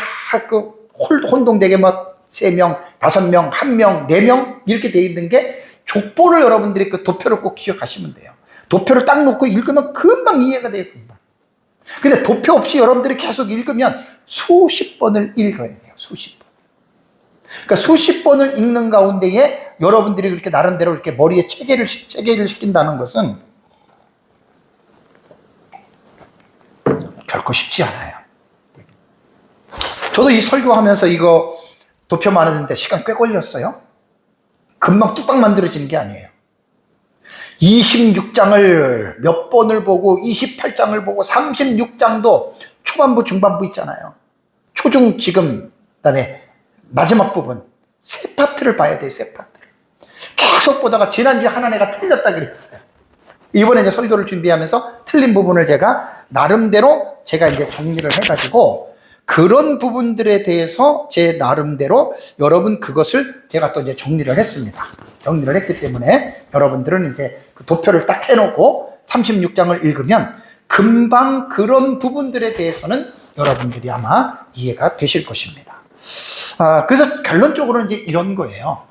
혼동되게 3명, 5명, 1명, 4명 이렇게 돼 있는 게, 족보를 여러분들이 그 도표를 꼭 기억하시면 돼요. 도표를 딱 놓고 읽으면 금방 이해가 돼요. 금방. 근데 도표 없이 여러분들이 계속 읽으면 수십 번을 읽어야 돼요. 수십 번. 그러니까 수십 번을 읽는 가운데에 여러분들이 그렇게 나름대로 이렇게 머리에 체계를 시킨다는 것은 결코 쉽지 않아요. 저도 이 설교하면서 이거 도표 만드는데 시간 꽤 걸렸어요. 금방 뚝딱 만들어지는 게 아니에요. 26장을 몇 번을 보고 28장을 보고 36장도 초반부 중반부 있잖아요. 초중 지금 그다음에 마지막 부분 세 파트를 봐야 돼요. 세 파트를 계속 보다가 지난주에 하나네가 틀렸다 그랬어요. 이번에 이제 설교를 준비하면서 틀린 부분을 제가 나름대로 제가 이제 정리를 해가지고 그런 부분들에 대해서 제 나름대로 여러분 그것을 제가 또 이제 정리를 했습니다. 정리를 했기 때문에 여러분들은 이제 그 도표를 딱 해놓고 36장을 읽으면 금방 그런 부분들에 대해서는 여러분들이 아마 이해가 되실 것입니다. 그래서 결론적으로 이제 이런 거예요.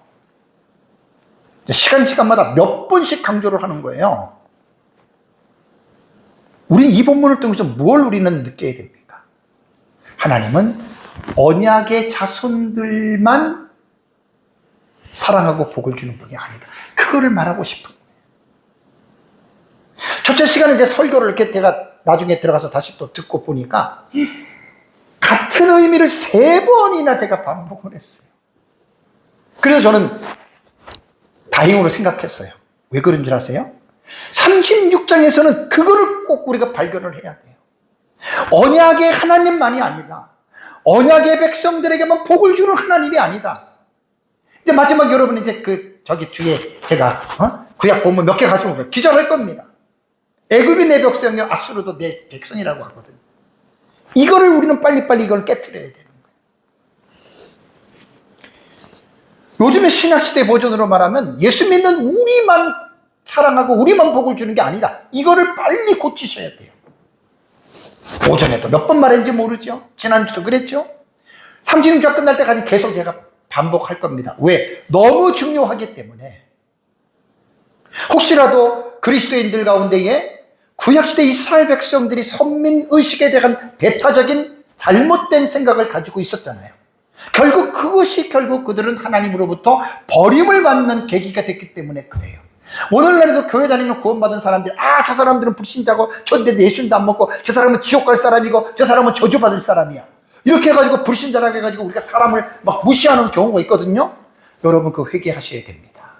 시간마다 몇 번씩 강조를 하는 거예요. 우린 이 본문을 통해서 뭘 우리는 느껴야 됩니까? 하나님은 언약의 자손들만 사랑하고 복을 주는 분이 아니다. 그거를 말하고 싶은 거예요. 첫째 시간에 이제 설교를 이렇게 제가 나중에 들어가서 다시 또 듣고 보니까 같은 의미를 3번이나 제가 반복을 했어요. 그래서 저는 다행으로 생각했어요. 왜 그런 줄 아세요? 36장에서는 그거를 꼭 우리가 발견을 해야 돼요. 언약의 하나님만이 아니다. 언약의 백성들에게만 복을 주는 하나님이 아니다. 이제 마지막 여러분 이제 저기 뒤에 제가 구약 본문 몇 개 가지고 기절할 겁니다. 애굽이 내 백성이요 아수르도 내 백성이라고 하거든. 이거를 우리는 빨리빨리 이걸 깨트려야 되는 거예요. 요즘의 신약시대 버전으로 말하면 예수 믿는 우리만 사랑하고 우리만 복을 주는 게 아니다. 이거를 빨리 고치셔야 돼요. 오전에도 몇 번 말했는지 모르죠. 지난주도 그랬죠. 36장 끝날 때까지 계속 제가 반복할 겁니다. 왜? 너무 중요하기 때문에. 혹시라도 그리스도인들 가운데에 구약시대 이스라엘 백성들이 선민의식에 대한 배타적인 잘못된 생각을 가지고 있었잖아요. 그것이 그들은 하나님으로부터 버림을 받는 계기가 됐기 때문에 그래요. 오늘날에도 교회 다니는 구원받은 사람들, 저 사람들은 불신자고 전대 예수님도 안 먹고 저 사람은 지옥 갈 사람이고 저 사람은 저주받을 사람이야. 이렇게 해가지고 불신자라고 해가지고 우리가 사람을 막 무시하는 경우가 있거든요. 여러분 그 회개하셔야 됩니다.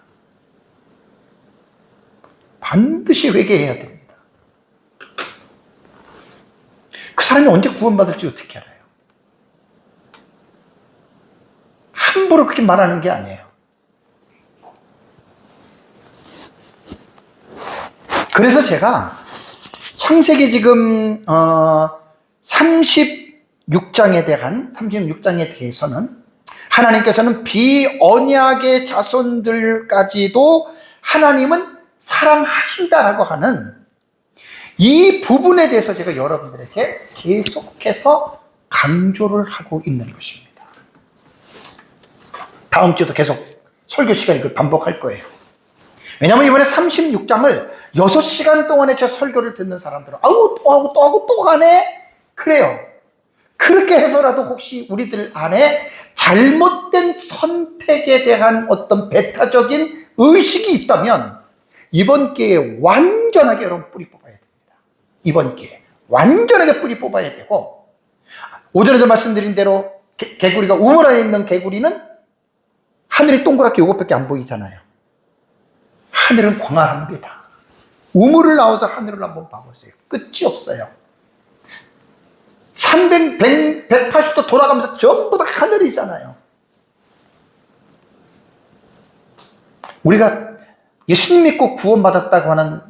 반드시 회개해야 됩니다. 그 사람이 언제 구원받을지 어떻게 알아요? 함부로 그렇게 말하는 게 아니에요. 그래서 제가 창세기 지금 36장에 대해서는 하나님께서는 비언약의 자손들까지도 하나님은 사랑하신다라고 하는 이 부분에 대해서 제가 여러분들에게 계속해서 강조를 하고 있는 것입니다. 다음 주에도 계속 설교 시간에 이걸 반복할 거예요. 왜냐하면 이번에 36장을 6시간 동안에 제 설교를 듣는 사람들은 아우 또 하고 또 하고 또 하네? 그래요. 그렇게 해서라도 혹시 우리들 안에 잘못된 선택에 대한 어떤 배타적인 의식이 있다면 이번 기회에 완전하게 여러분 뿌리 뽑아야 됩니다. 이번 기회에 완전하게 뿌리 뽑아야 되고, 오전에도 말씀드린 대로 개구리가 우물 안에 있는 개구리는 하늘이 동그랗게 이것밖에 안 보이잖아요. 하늘은 광활합니다. 우물을 나와서 하늘을 한번 봐보세요. 끝이 없어요. 180도 돌아가면서 전부 다 하늘이잖아요. 우리가 예수님 믿고 구원받았다고 하는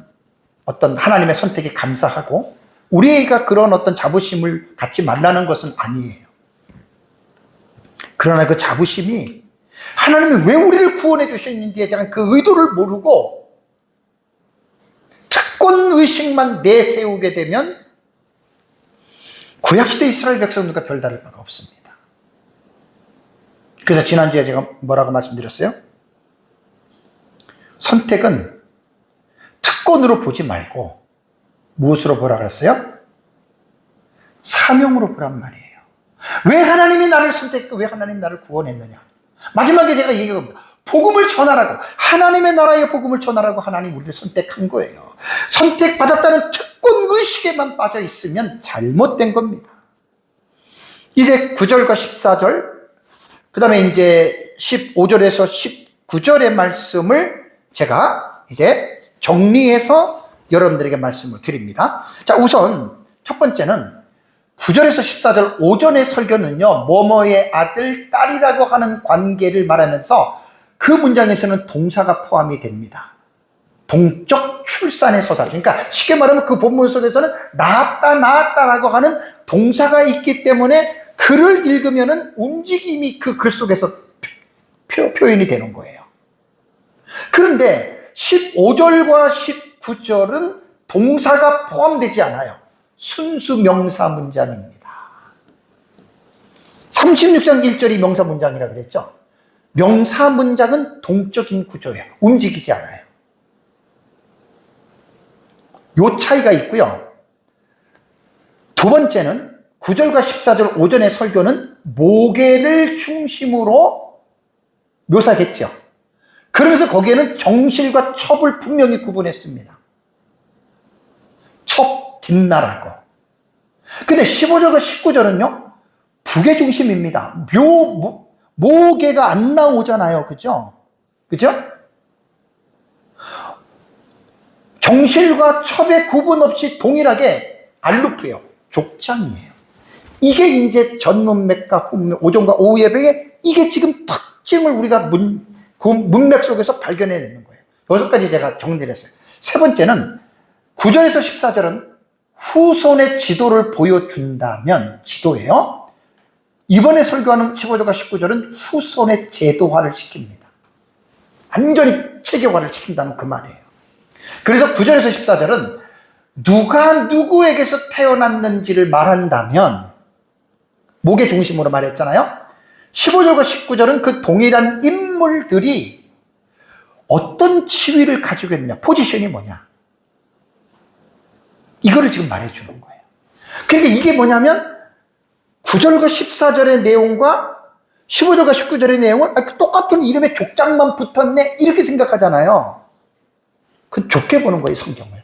어떤 하나님의 선택에 감사하고 우리가 그런 어떤 자부심을 갖지 말라는 것은 아니에요. 그러나 그 자부심이 하나님이 왜 우리를 구원해 주셨는지에 대한 그 의도를 모르고 특권의식만 내세우게 되면 구약시대 이스라엘 백성들과 별다를 바가 없습니다. 그래서 지난주에 제가 뭐라고 말씀드렸어요? 선택은 특권으로 보지 말고 무엇으로 보라 그랬어요? 사명으로 보란 말이에요. 왜 하나님이 나를 선택했고 왜 하나님이 나를 구원했느냐? 마지막에 제가 얘기합니다. 복음을 전하라고, 하나님의 나라의 복음을 전하라고 하나님 우리를 선택한 거예요. 선택받았다는 특권의식에만 빠져 있으면 잘못된 겁니다. 이제 9절과 14절, 그 다음에 이제 15절에서 19절의 말씀을 제가 이제 정리해서 여러분들에게 말씀을 드립니다. 자, 우선 첫 번째는 9절에서 14절 오전의 설교는요, 뭐뭐의 아들, 딸이라고 하는 관계를 말하면서 그 문장에서는 동사가 포함이 됩니다. 동적 출산의 서사. 그러니까 쉽게 말하면 그 본문 속에서는 낳았다라고 하는 동사가 있기 때문에 글을 읽으면은 움직임이 그 글 속에서 표현이 되는 거예요. 그런데 15절과 19절은 동사가 포함되지 않아요. 순수 명사 문장입니다. 36장 1절이 명사 문장이라고 그랬죠. 명사 문장은 동적인 구조예요. 움직이지 않아요. 요 차이가 있고요. 두 번째는 9절과 14절 오전의 설교는 모계를 중심으로 묘사했죠. 그러면서 거기에는 정실과 첩을 분명히 구분했습니다. 첩, 뒷나라고. 근데 15절과 19절은요, 북의 중심입니다. 모계가 안 나오잖아요. 그죠? 그죠? 정실과 첩의 구분 없이 동일하게 알루프예요. 족장이에요. 이게 이제 전문맥과 후문맥, 오전과 오후 예배의 이게 지금 특징을 우리가 그 문맥 속에서 발견해내는 거예요. 6가지 제가 정리를 했어요. 세 번째는 9절에서 14절은 후손의 지도를 보여준다면 지도예요. 이번에 설교하는 15절과 19절은 후손의 제도화를 시킵니다. 완전히 체계화를 시킨다는 그 말이에요. 그래서 9절에서 14절은 누가 누구에게서 태어났는지를 말한다면 목의 중심으로 말했잖아요. 15절과 19절은 그 동일한 인물들이 어떤 지위를 가지고 있느냐, 포지션이 뭐냐, 이거를 지금 말해주는 거예요. 그러니까 이게 뭐냐면 9절과 14절의 내용과 15절과 19절의 내용은 똑같은 이름에 족장만 붙었네 이렇게 생각하잖아요. 그건 좁게 보는 거예요, 성경을.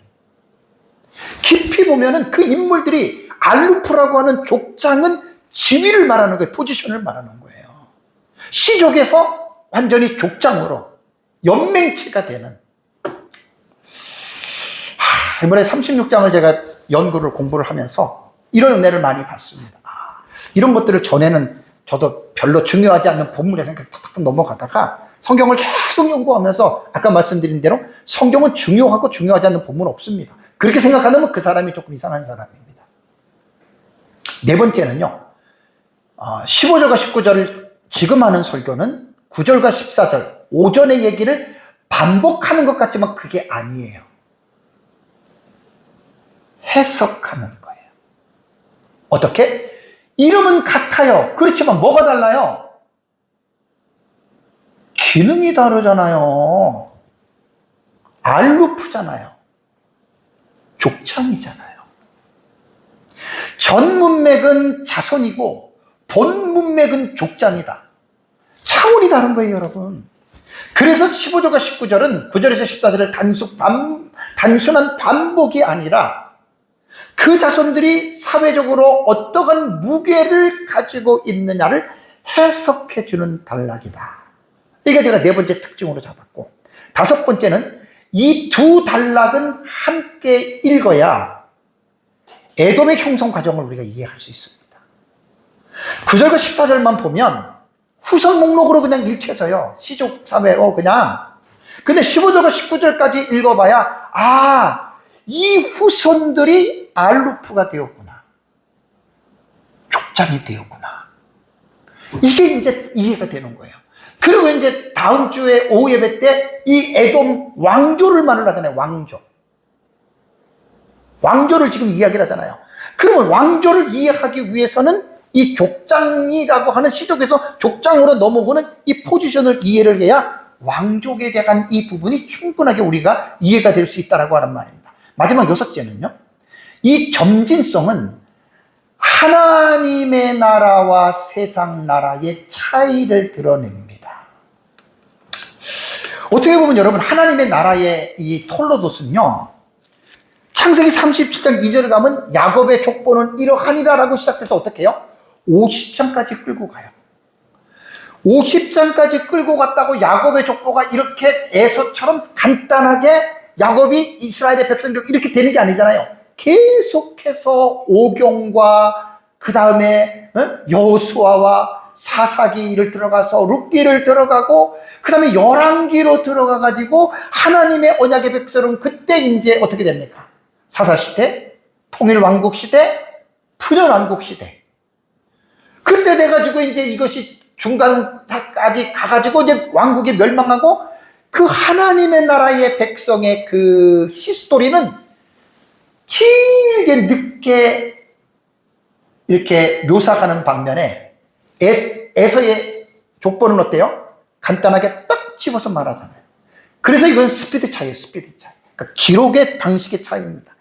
깊이 보면은 그 인물들이 알루프라고 하는 족장은 지위를 말하는 거예요. 포지션을 말하는 거예요. 시족에서 완전히 족장으로 연맹체가 되는. 이번에 36장을 제가 연구를 공부를 하면서 이런 은혜를 많이 받습니다. 이런 것들을 전에는 저도 별로 중요하지 않는 본문에서 탁탁탁 넘어가다가 성경을 계속 연구하면서 아까 말씀드린 대로 성경은 중요하고 중요하지 않는 본문 없습니다. 그렇게 생각하면 그 사람이 조금 이상한 사람입니다. 네 번째는요, 15절과 19절을 지금 하는 설교는 9절과 14절 오전의 얘기를 반복하는 것 같지만 그게 아니에요. 해석하는 거예요. 어떻게? 이름은 같아요. 그렇지만 뭐가 달라요? 기능이 다르잖아요. 알루프잖아요. 족장이잖아요. 전 문맥은 자손이고 본 문맥은 족장이다. 차원이 다른 거예요, 여러분. 그래서 15절과 19절은 9절에서 14절을 단순한 반복이 아니라 그 자손들이 사회적으로 어떠한 무게를 가지고 있느냐를 해석해 주는 단락이다. 이게 제가 네 번째 특징으로 잡았고, 다섯 번째는 이 두 단락은 함께 읽어야 에돔의 형성 과정을 우리가 이해할 수 있습니다. 9절과 14절만 보면 후손 목록으로 그냥 읽혀져요. 시족 사회로 그냥. 근데 15절과 19절까지 읽어봐야 이 후손들이 알루프가 되었구나. 족장이 되었구나. 이게 이제 이해가 되는 거예요. 그리고 이제 다음 주에 오후 예배 때 이 에돔 왕조를 말을 하잖아요. 왕조. 왕조를 지금 이야기를 하잖아요. 그러면 왕조를 이해하기 위해서는 이 족장이라고 하는 시족에서 족장으로 넘어오는 이 포지션을 이해를 해야 왕족에 대한 이 부분이 충분하게 우리가 이해가 될 수 있다라고 하는 말입니다. 마지막 여섯째는요. 이 점진성은 하나님의 나라와 세상 나라의 차이를 드러냅니다. 어떻게 보면 여러분 하나님의 나라의 이 톨로도스는요. 창세기 37장 2절에 가면 야곱의 족보는 이러하니라 라고 시작해서 어떻게 해요? 50장까지 끌고 가요. 50장까지 끌고 갔다고 야곱의 족보가 이렇게 에서처럼 간단하게 야곱이 이스라엘의 백성들 이렇게 되는 게 아니잖아요. 계속해서 오경과 그 다음에 여호수아와 사사기를 들어가서 룻기를 들어가고 그 다음에 열왕기로 들어가 가지고 하나님의 언약의 백성은 그때 이제 어떻게 됩니까? 사사시대, 통일왕국시대, 푸념왕국시대. 그때 돼가지고 이제 이것이 중간까지 가가지고 이제 왕국이 멸망하고 그 하나님의 나라의 백성의 그 히스토리는 길게 늦게 이렇게 묘사하는 반면에 에서의 족보는 어때요? 간단하게 딱 집어서 말하잖아요. 그래서 이건 스피드 차이예요, 스피드 차이. 그러니까 기록의 방식의 차이입니다.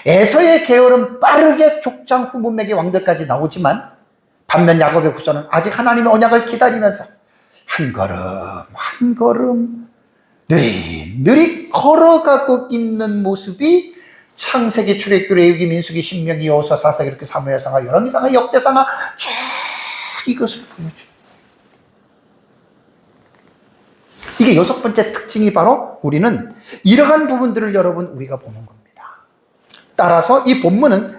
에서의 계열은 빠르게 족장 후문맥의 왕들까지 나오지만 반면 야곱의 후손은 아직 하나님의 언약을 기다리면서 한 걸음 한 걸음 느릿느릿 걸어가고 있는 모습이 창세기, 출애굽기, 레위기, 민수기, 신명기, 여호수아, 사사기, 이렇게 사무엘상하, 열왕기상하, 역대상하 쭉 이것을 보여줘요. 이게 여섯 번째 특징이 바로 우리는 이러한 부분들을 여러분 우리가 보는 겁니다. 따라서 이 본문은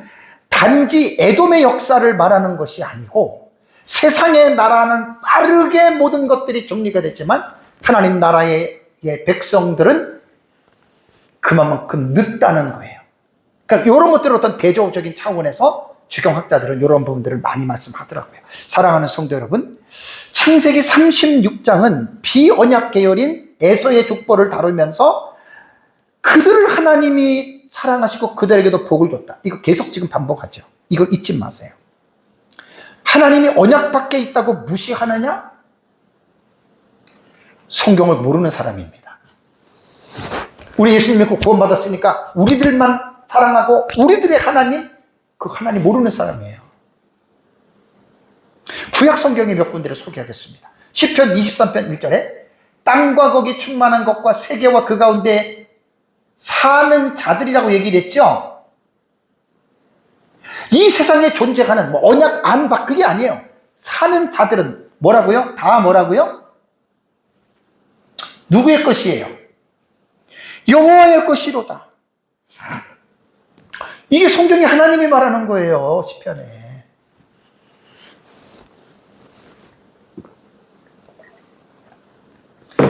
단지 에돔의 역사를 말하는 것이 아니고 세상의 나라는 빠르게 모든 것들이 정리가 됐지만 하나님 나라의 백성들은 그만큼 늦다는 거예요. 그러니까 이런 것들을 어떤 대조적인 차원에서 주경학자들은 이런 부분들을 많이 말씀하더라고요. 사랑하는 성도 여러분, 창세기 36장은 비언약 계열인 에서의 족보를 다루면서 그들을 하나님이 사랑하시고 그들에게도 복을 줬다. 이거 계속 지금 반복하죠. 이걸 잊지 마세요. 하나님이 언약 밖에 있다고 무시하느냐? 성경을 모르는 사람입니다. 우리 예수님 믿고 구원받았으니까 우리들만 사랑하고 우리들의 하나님, 그 하나님 모르는 사람이에요. 구약 성경의 몇 군데를 소개하겠습니다. 시편 23편 1절에 땅과 거기 충만한 것과 세계와 그 가운데 사는 자들이라고 얘기를 했죠. 이 세상에 존재하는 언약 안 밖 그게 아니에요. 사는 자들은 뭐라고요? 다 뭐라고요? 누구의 것이에요? 여호와의 것이로다. 이게 성경이 하나님이 말하는 거예요. 시편에.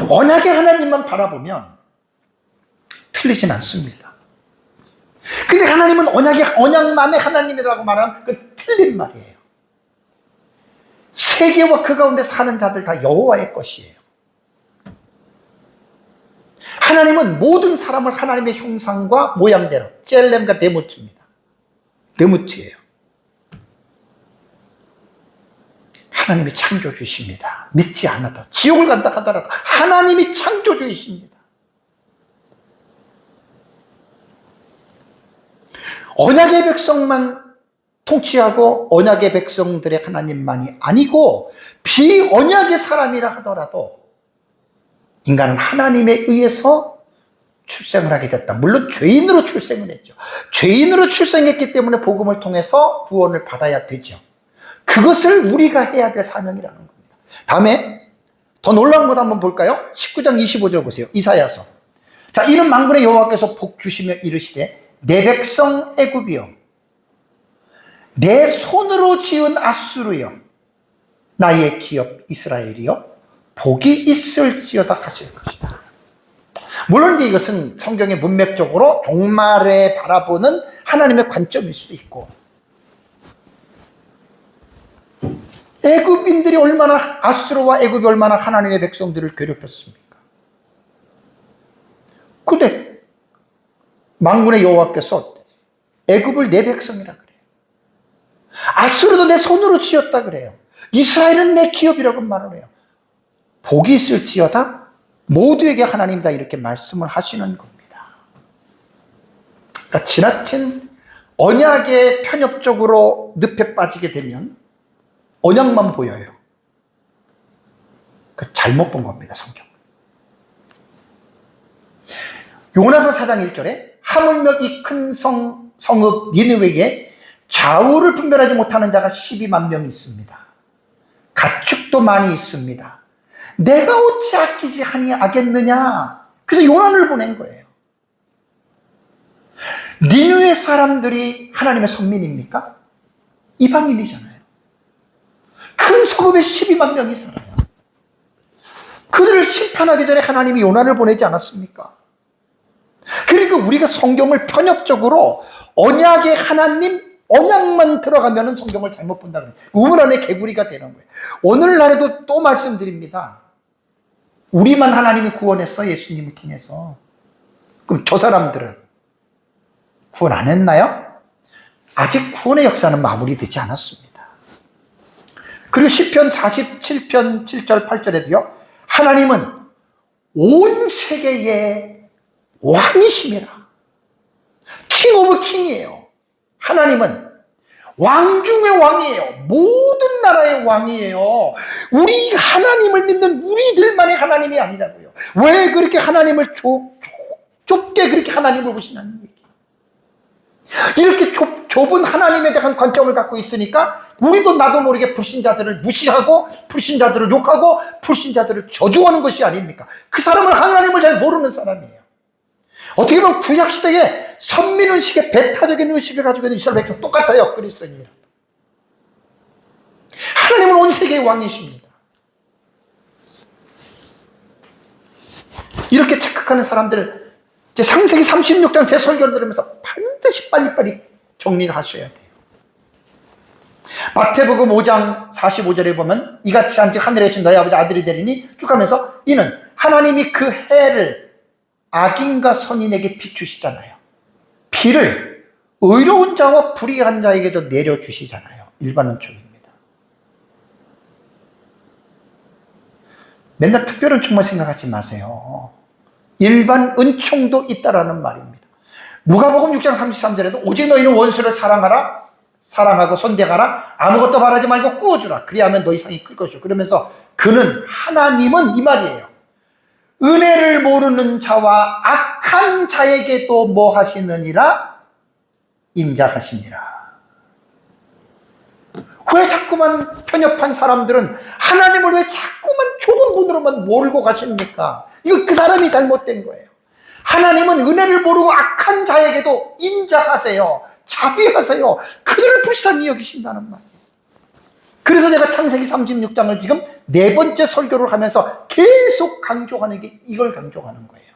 언약의 하나님만 바라보면 틀리진 않습니다. 근데 하나님은 언약만의 하나님이라고 말하면 그 틀린 말이에요. 세계와 그 가운데 사는 자들 다 여호와의 것이에요. 하나님은 모든 사람을 하나님의 형상과 모양대로, 젤렘과 네무트입니다. 네무트예요. 하나님이 창조주이십니다. 믿지 않아도, 지옥을 간다 하더라도 하나님이 창조주이십니다. 언약의 백성만 통치하고 언약의 백성들의 하나님만이 아니고 비언약의 사람이라 하더라도 인간은 하나님에 의해서 출생을 하게 됐다. 물론 죄인으로 출생을 했죠. 죄인으로 출생했기 때문에 복음을 통해서 구원을 받아야 되죠. 그것을 우리가 해야 될 사명이라는 겁니다. 다음에 더 놀라운 것 한번 볼까요? 19장 25절 보세요. 이사야서. 자, 이는 만군의 여호와께서 복 주시며 이르시되 내 백성 애굽이여, 내 손으로 지은 아수르여, 나의 기업 이스라엘이여, 복이 있을지어다 하실 것이다. 물론 이것은 성경의 문맥적으로 종말에 바라보는 하나님의 관점일 수도 있고, 애굽인들이 얼마나, 아수르와 애굽이 얼마나 하나님의 백성들을 괴롭혔습니까? 근데 만군의 여호와께서 애굽을 내 백성이라 그래요. 아수르도 내 손으로 지었다 그래요. 이스라엘은 내 기업이라고 말을 해요. 복이 있을지어다, 모두에게 하나님 다 이렇게 말씀을 하시는 겁니다. 그러니까 지나친 언약에 편협적으로 늪에 빠지게 되면 언약만 보여요. 잘못 본 겁니다, 성경. 요나서 4장 1절에 하물며 이 큰 성읍 니느웨에 좌우를 분별하지 못하는 자가 12만 명이 있습니다. 가축도 많이 있습니다. 내가 어찌 아끼지 아니하겠느냐. 그래서 요나를 보낸 거예요. 니느웨 사람들이 하나님의 선민입니까? 이방인이잖아요. 큰 성읍에 12만 명이 살아요. 그들을 심판하기 전에 하나님이 요나를 보내지 않았습니까? 그러니까 우리가 성경을 편협적으로 언약의 하나님, 언약만 들어가면 성경을 잘못 본다 그래요. 우물 안에 개구리가 되는 거예요. 오늘날에도 또 말씀드립니다. 우리만 하나님이 구원했어, 예수님을 통해서. 그럼 저 사람들은 구원 안 했나요? 아직 구원의 역사는 마무리되지 않았습니다. 그리고 시편 47편 7절 8절에도요, 하나님은 온 세계의 왕이심이라. 킹 오브 킹이에요. 하나님은 왕 중의 왕이에요. 모든 나라의 왕이에요. 우리 하나님을 믿는 우리들만의 하나님이 아니라고요. 왜 그렇게 하나님을 좁게 그렇게 하나님을 보시냐는 얘기예요. 이렇게 좁은 하나님에 대한 관점을 갖고 있으니까 우리도 나도 모르게 불신자들을 무시하고 불신자들을 욕하고 불신자들을 저주하는 것이 아닙니까? 그 사람은 하나님을 잘 모르는 사람이에요. 어떻게 보면 구약시대에 선민의식의 배타적인 의식을 가지고 있는 이스라엘 백성 똑같아요. 그리스도인이랑. 하나님은 온 세계의 왕이십니다. 이렇게 착각하는 사람들, 이제 창세기 36장 제 설교를 들으면서 반드시 빨리빨리 정리를 하셔야 돼요. 마태복음 5장 45절에 보면 이같이 한즉 하늘에 계신 너희 아버지 아들이 되리니 쭉 하면서 이는 하나님이 그 해를 악인과 선인에게 비추시잖아요. 비를 의로운 자와 불의한 자에게도 내려주시잖아요. 일반 은총입니다. 맨날 특별 은총만 생각하지 마세요. 일반 은총도 있다라는 말입니다. 누가복음 6장 33절에도 오직 너희는 원수를 사랑하고 선대하라. 아무것도 바라지 말고 꾸어주라. 그리하면 너희 상이 클 것이요. 그러면서 그는, 하나님은 이 말이에요. 은혜를 모르는 자와 악한 자에게도 뭐 하시느니라? 인자하시니라. 왜 자꾸만 편협한 사람들은 하나님을 왜 자꾸만 좁은 분으로만 몰고 가십니까? 이거 그 사람이 잘못된 거예요. 하나님은 은혜를 모르고 악한 자에게도 인자하세요. 자비하세요. 그들을 불쌍히 여기신다는 말이에요. 그래서 제가 창세기 36장을 지금 네 번째 설교를 하면서 계속 강조하는 게 이걸 강조하는 거예요.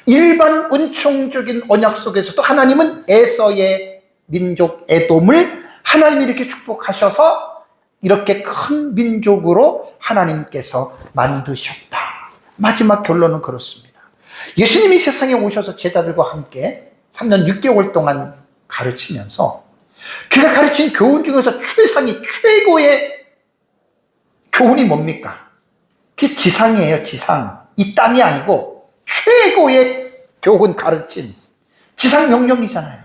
일반 은총적인 언약 속에서도 하나님은 에서의 민족 에돔을 하나님이 이렇게 축복하셔서 이렇게 큰 민족으로 하나님께서 만드셨다. 마지막 결론은 그렇습니다. 예수님이 세상에 오셔서 제자들과 함께 3년 6개월 동안 가르치면서 그가 가르친 교훈 중에서 최고의 교훈이 뭡니까? 그게 지상이에요, 지상. 이 땅이 아니고 최고의 교훈 가르친 지상 명령이잖아요.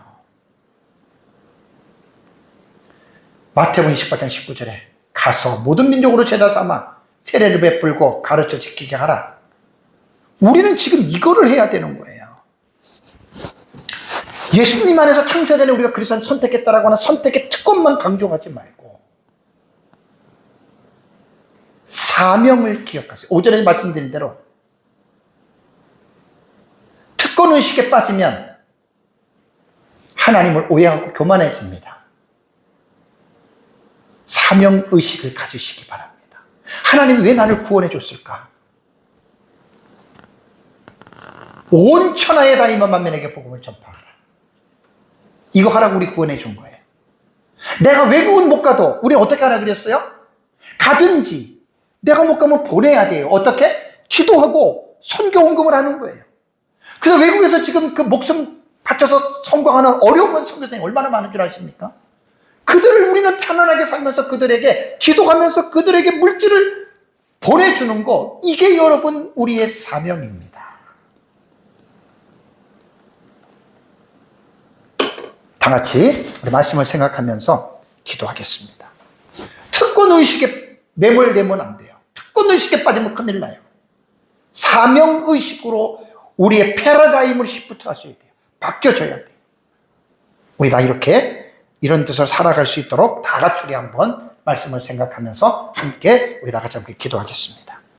마태복음 28장 19절에 가서 모든 민족으로 제자 삼아 세례를 베풀고 가르쳐 지키게 하라. 우리는 지금 이거를 해야 되는 거예요. 예수님 안에서 창세전에 우리가 그리스도를 선택했다라고 하는 선택의 특권만 강조하지 말고 사명을 기억하세요. 오전에 말씀드린 대로 특권의식에 빠지면 하나님을 오해하고 교만해집니다. 사명의식을 가지시기 바랍니다. 하나님이 왜 나를 구원해 줬을까? 온 천하에 다니며 만민에게 복음을 전파하라. 이거 하라고 우리 구원해 준 거예요. 내가 외국은 못 가도 우리 어떻게 하라 그랬어요? 가든지 내가 못 가면 보내야 돼요. 어떻게? 기도하고 선교 헌금을 하는 거예요. 그래서 외국에서 지금 그 목숨 바쳐서 성공하는 어려운 선교사님이 얼마나 많은 줄 아십니까? 그들을 우리는 편안하게 살면서 그들에게 기도하면서 그들에게 물질을 보내주는 거, 이게 여러분 우리의 사명입니다. 다 같이 우리 말씀을 생각하면서 기도하겠습니다. 특권의식에 매몰되면 안 돼요. 특권의식에 빠지면 큰일 나요. 사명의식으로 우리의 패러다임을 시프트 하셔야 돼요. 바뀌어져야 돼요. 우리 다 이런 뜻으로 살아갈 수 있도록 다 같이 우리 한번 말씀을 생각하면서 함께 우리 다 같이 함께 기도하겠습니다.